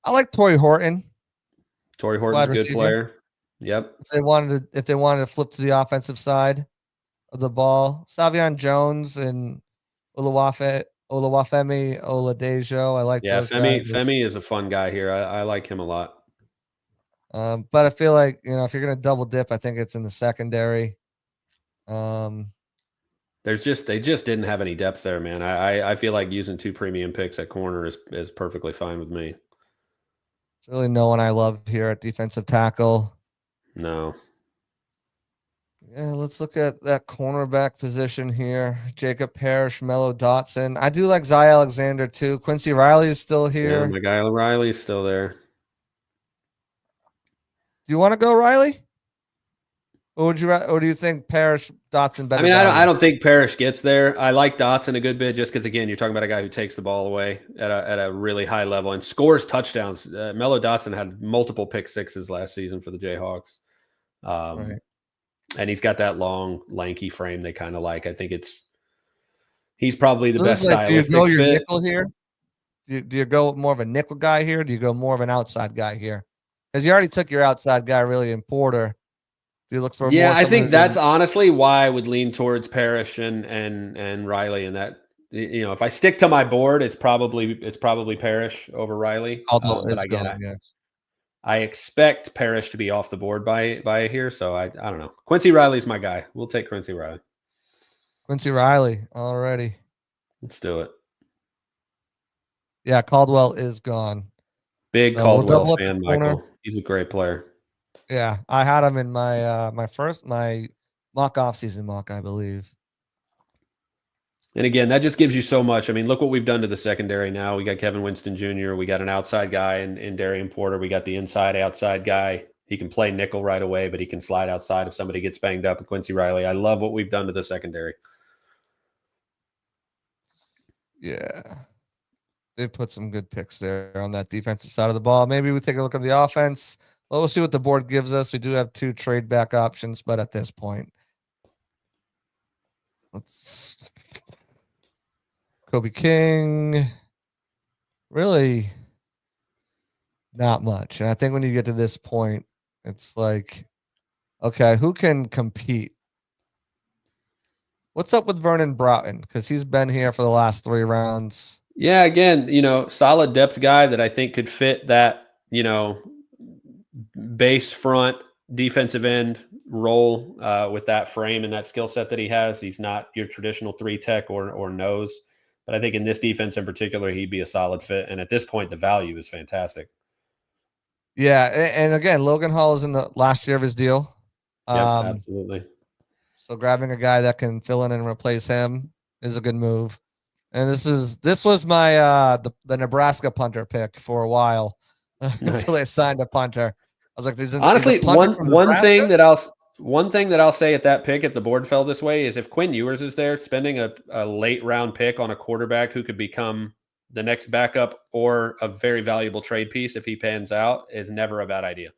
I like Torrey Horton. Torrey Horton's a good player. Yep. If they wanted to flip to the offensive side of the ball, Savion Jones and Oluwafemi Oladejo. I like those guys. Femi is a fun guy here. I like him a lot. But I feel like, if you're going to double dip, I think it's in the secondary. They just didn't have any depth there, man. I feel like using 2 premium picks at corner is perfectly fine with me. There's really no one I love here at defensive tackle. No. Yeah, let's look at that cornerback position here. Jacob Parrish, Mello Dotson. I do like Zy Alexander too. Quincy Riley is still here. Yeah, my guy Riley is still there. Do you want to go Riley? Or do you think Parrish, Dotson better? I mean, I don't think Parrish gets there. I like Dotson a good bit just because, again, you're talking about a guy who takes the ball away at a really high level and scores touchdowns. Mello Dotson had multiple pick sixes last season for the Jayhawks. Right. And he's got that long, lanky frame they kind of like. I think he's probably the best stylistic do you go your fit. nickel here? Do you go more of a nickel guy here? Or do you go more of an outside guy here? Because you already took your outside guy really in Porter. Do you look for more? I think that's honestly why I would lean towards Parrish and Riley. And that, if I stick to my board, it's probably Parrish over Riley. I expect Parrish to be off the board by here, so I don't know. Quincy Riley's my guy. We'll take Quincy Riley. Quincy Riley already. Let's do it. Yeah, Caldwell is gone. Big So we'll Caldwell double up fan, the corner. Michael. He's a great player. Yeah, I had him in my my mock offseason mock, I believe. And again, that just gives you so much. I mean, look what we've done to the secondary now. We got Kevin Winston Jr. We got an outside guy in Darian Porter. We got the outside guy. He can play nickel right away, but he can slide outside if somebody gets banged up. And Quincy Riley, I love what we've done to the secondary. Yeah. They put some good picks there on that defensive side of the ball. Maybe we take a look at the offense. Well, we'll see what the board gives us. We do have 2 trade back options, but at this point, let's Kobe King. Really not much. And I think when you get to this point, it's like, okay, who can compete? What's up with Vernon Broughton? Because he's been here for the last 3 rounds. Yeah, again, solid depth guy that I think could fit that, base front defensive end role with that frame and that skill set that he has. He's not your traditional 3 tech or nose, but I think in this defense in particular, he'd be a solid fit. And at this point, the value is fantastic. Yeah, and again, Logan Hall is in the last year of his deal. Yeah, absolutely. So grabbing a guy that can fill in and replace him is a good move. And this was my the Nebraska punter pick for a while until they signed a punter. I was like, honestly, one thing that I'll say at that pick, if the board fell this way, is if Quinn Ewers is there, spending a late round pick on a quarterback who could become the next backup or a very valuable trade piece if he pans out is never a bad idea.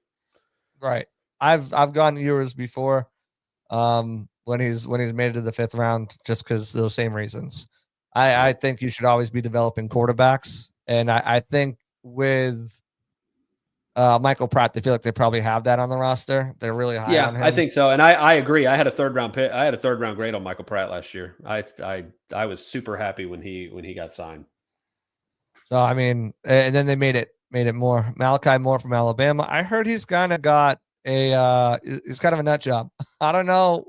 Right. I've gone Ewers before when he's made it to the 5th round just because those same reasons. I think you should always be developing quarterbacks. And I think with Michael Pratt, they feel like they probably have that on the roster. They're really high on him. I think so. And I agree. I had a 3rd round pick. I had a 3rd round grade on Michael Pratt last year. I was super happy when he got signed. So I mean, and then they made it more. Malachi Moore from Alabama. I heard he's kind of got he's kind of a nut job. I don't know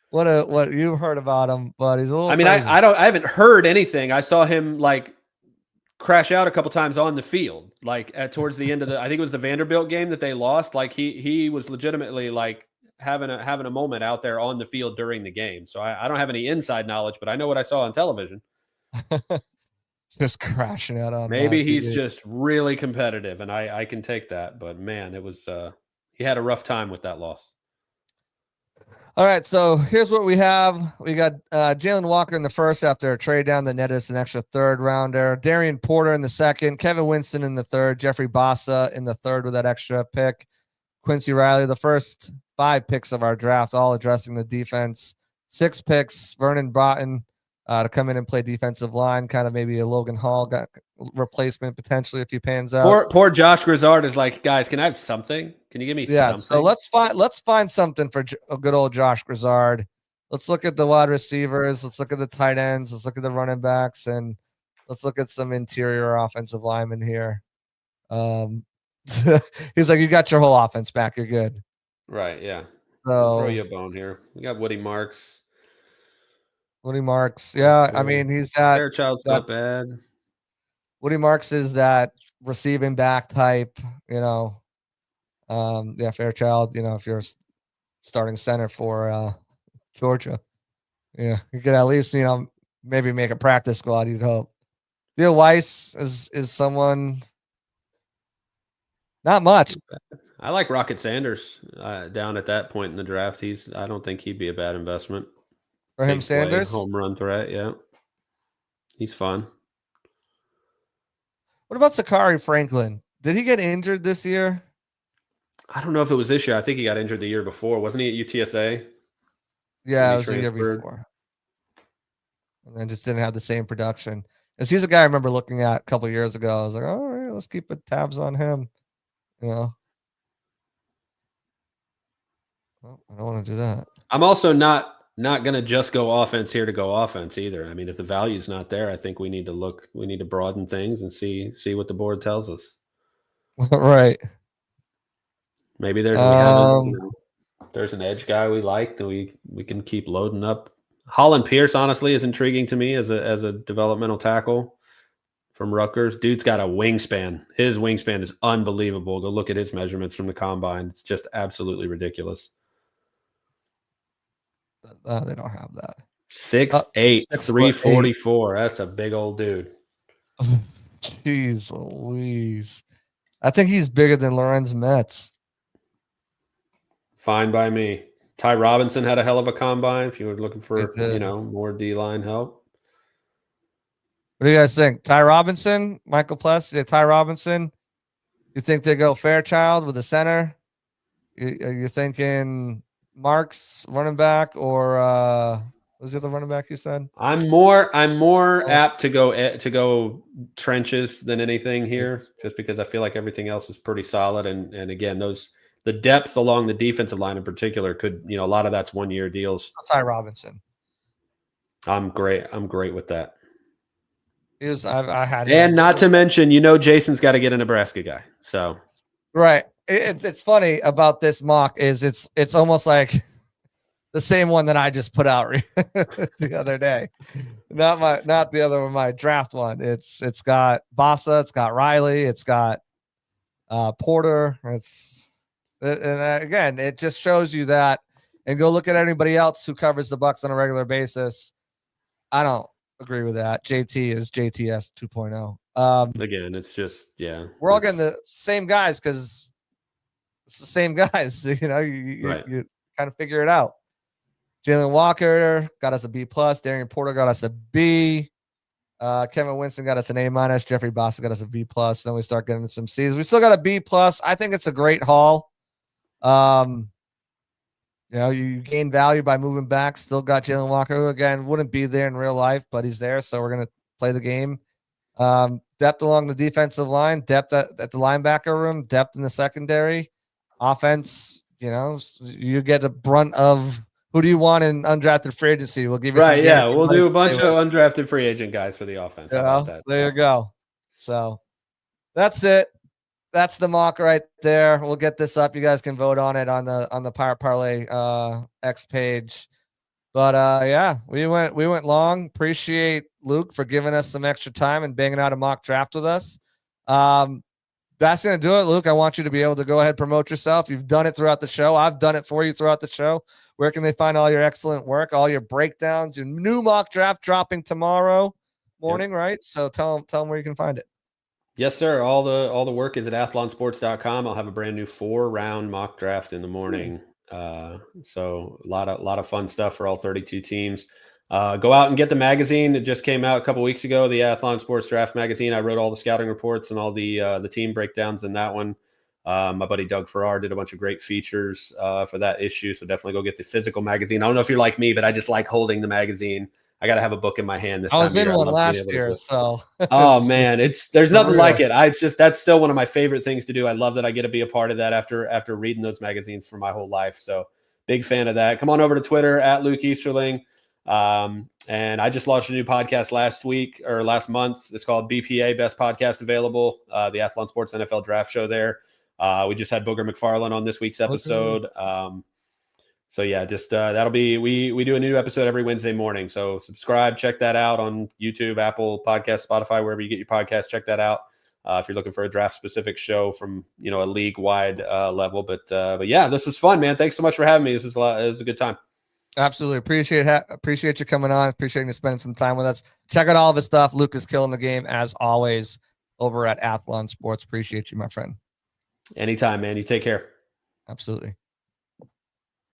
what you've heard about him, but he's a little. I mean, I haven't heard anything. I saw him crash out a couple times on the field, towards the end of I think it was the Vanderbilt game that they lost. He was legitimately having a moment out there on the field during the game. So I don't have any inside knowledge, but I know what I saw on television. Just crashing out on. Maybe he's just really competitive, and I can take that. But man, it was he had a rough time with that loss. All right, so here's what we have. We got Jalen Walker in the 1st after a trade down that netted us an extra 3rd rounder. Darian Porter in the 2nd. Kevin Winston in the 3rd. Jeffrey Bassa in the 3rd with that extra pick. Quincy Riley, the first 5 picks of our draft, all addressing the defense. 6 picks. Vernon Broughton to come in and play defensive line, kind of maybe a Logan Hall replacement potentially if he pans out. Poor Josh Grizzard is like, guys, can I have something? Can you give me something? So let's find something for a good old Josh Grizzard. Let's look at the wide receivers. Let's look at the tight ends. Let's look at the running backs, and let's look at some interior offensive linemen here. He's like, you got your whole offense back. You're good. Right. Yeah. So I'll throw you a bone here. We got Woody Marks. Yeah. I mean, he's that. Fairchild's not bad. Woody Marks is that receiving back type, Fairchild, if you're starting center for Georgia, you could at least, maybe make a practice squad, you'd hope. Theo Weiss is someone, not much. I like Rocket Sanders down at that point in the draft. I don't think he'd be a bad investment. For him, Sanders? Home run threat, yeah. He's fun. What about Sakari Franklin? Did he get injured this year? I don't know if it was this year. I think he got injured the year before. Wasn't he at UTSA? Yeah, it was the year before. And then just didn't have the same production. And he's a guy I remember looking at a couple of years ago. I was like, all right, let's keep tabs on him. Well, I don't want to do that. I'm also not going to just go offense here to go offense either. I mean, if the value's not there, I think we need to broaden things and see what the board tells us. Right. Maybe there's an edge guy we like that we can keep loading up. Holland Pierce, honestly, is intriguing to me as a developmental tackle from Rutgers. Dude's got a wingspan. His wingspan is unbelievable. Go look at his measurements from the combine. It's just absolutely ridiculous. They don't have that. 6'8", 6'8". 344. That's a big old dude. Jeez Louise. I think he's bigger than Lorenz Metz. Fine by me. Ty Robinson had a hell of a combine if you were looking for, more D-line help. What do you guys think? Ty Robinson, Michael Pless, Ty Robinson. You think they go Fairchild with the center? Are you thinking Marks running back or what was the other running back you said? I'm more apt to go trenches than anything here, just because I feel like everything else is pretty solid. And again, the depth along the defensive line in particular could, a lot of that's 1-year deals. Ty Robinson. I'm great with that. I had him. And not to mention, Jason's got to get a Nebraska guy. So right. It's funny about this mock is it's almost like the same one that I just put out the other day. Not the other one, my draft one. It's got Bossa, it's got Riley, it's got Porter. Again, it just shows you that. And go look at anybody else who covers the Bucs on a regular basis. I don't agree with that. JT is JTS 2.0. Again, it's just we're all getting the same guys because it's the same guys. You kind of figure it out. Jalen Walker got us a B+. Darian Porter got us a B. Kevin Winston got us an A-. Jeffrey Bossa got us a B+. Then we start getting some C's. We still got a B+. I think it's a great haul. You gain value by moving back. Still got Jalen Walker, who again wouldn't be there in real life, but he's there, so we're gonna play the game. Depth along the defensive line, depth at the linebacker room, depth in the secondary, offense. You get a brunt of who do you want in undrafted free agency? We'll give you right. Yeah, we'll do a bunch of undrafted free agent guys for the offense. How about that? There you go. So that's it. That's the mock right there. We'll get this up. You guys can vote on it on the Pirate Parlay X page. But we went long. Appreciate Luke for giving us some extra time and banging out a mock draft with us. That's gonna do it, Luke. I want you to be able to go ahead and promote yourself. You've done it throughout the show. I've done it for you throughout the show. Where can they find all your excellent work, all your breakdowns, your new mock draft dropping tomorrow morning, right? So tell them where you can find it. Yes, sir. All the work is at athlonsports.com. I'll have a brand new 4-round mock draft in the morning. So a lot of fun stuff for all 32 teams. Go out and get the magazine. It just came out a couple weeks ago, the Athlon Sports Draft magazine. I wrote all the scouting reports and all the team breakdowns in that one. My buddy Doug Farrar did a bunch of great features for that issue. So definitely go get the physical magazine. I don't know if you're like me, but I just like holding the magazine. I got to have a book in my hand this time. I was in one last year, so. Oh man, there's nothing like it. That's still one of my favorite things to do. I love that I get to be a part of that after reading those magazines for my whole life. So big fan of that. Come on over to Twitter at Luke Easterling. And I just launched a new podcast last month. It's called BPA, Best Podcast Available, the Athlon Sports NFL Draft Show there. We just had Booger McFarland on this week's episode. So yeah, just that'll be we do a new episode every Wednesday morning. So subscribe, check that out on YouTube, Apple Podcasts, Spotify, wherever you get your podcasts. Check that out if you're looking for a draft specific show from a league wide level. But yeah, this was fun, man. Thanks so much for having me. This is a good time. Absolutely appreciate you coming on. Appreciate you spending some time with us. Check out all of his stuff. Luke is killing the game as always over at Athlon Sports. Appreciate you, my friend. Anytime, man. You take care. Absolutely.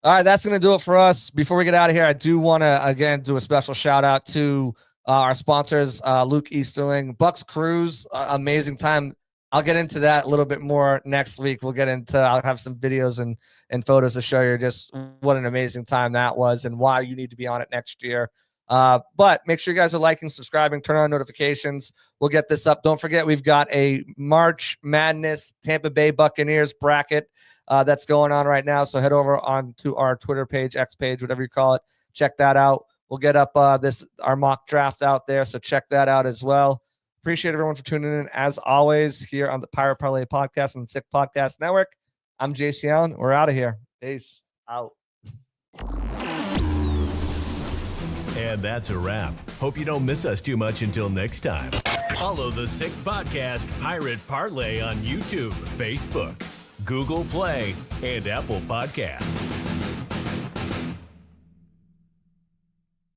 All right, that's going to do it for us. Before we get out of here, I do want to, again, do a special shout-out to our sponsors, Luke Easterling. Bucs Cruise, amazing time. I'll get into that a little bit more next week. I'll have some videos and photos to show you just what an amazing time that was and why you need to be on it next year. But make sure you guys are liking, subscribing, turn on notifications. We'll get this up. Don't forget, we've got a March Madness Tampa Bay Buccaneers bracket that's going on right now. So head over on to our Twitter page, X page, whatever you call it. Check that out. We'll get up our mock draft out there. So check that out as well. Appreciate everyone for tuning in as always here on the Pirate Parlay Podcast on the Sick Podcast Network. I'm JC Allen. We're out of here. Peace out. And that's a wrap. Hope you don't miss us too much until next time. Follow the Sick Podcast Pirate Parlay on YouTube, Facebook, Google Play, and Apple Podcasts.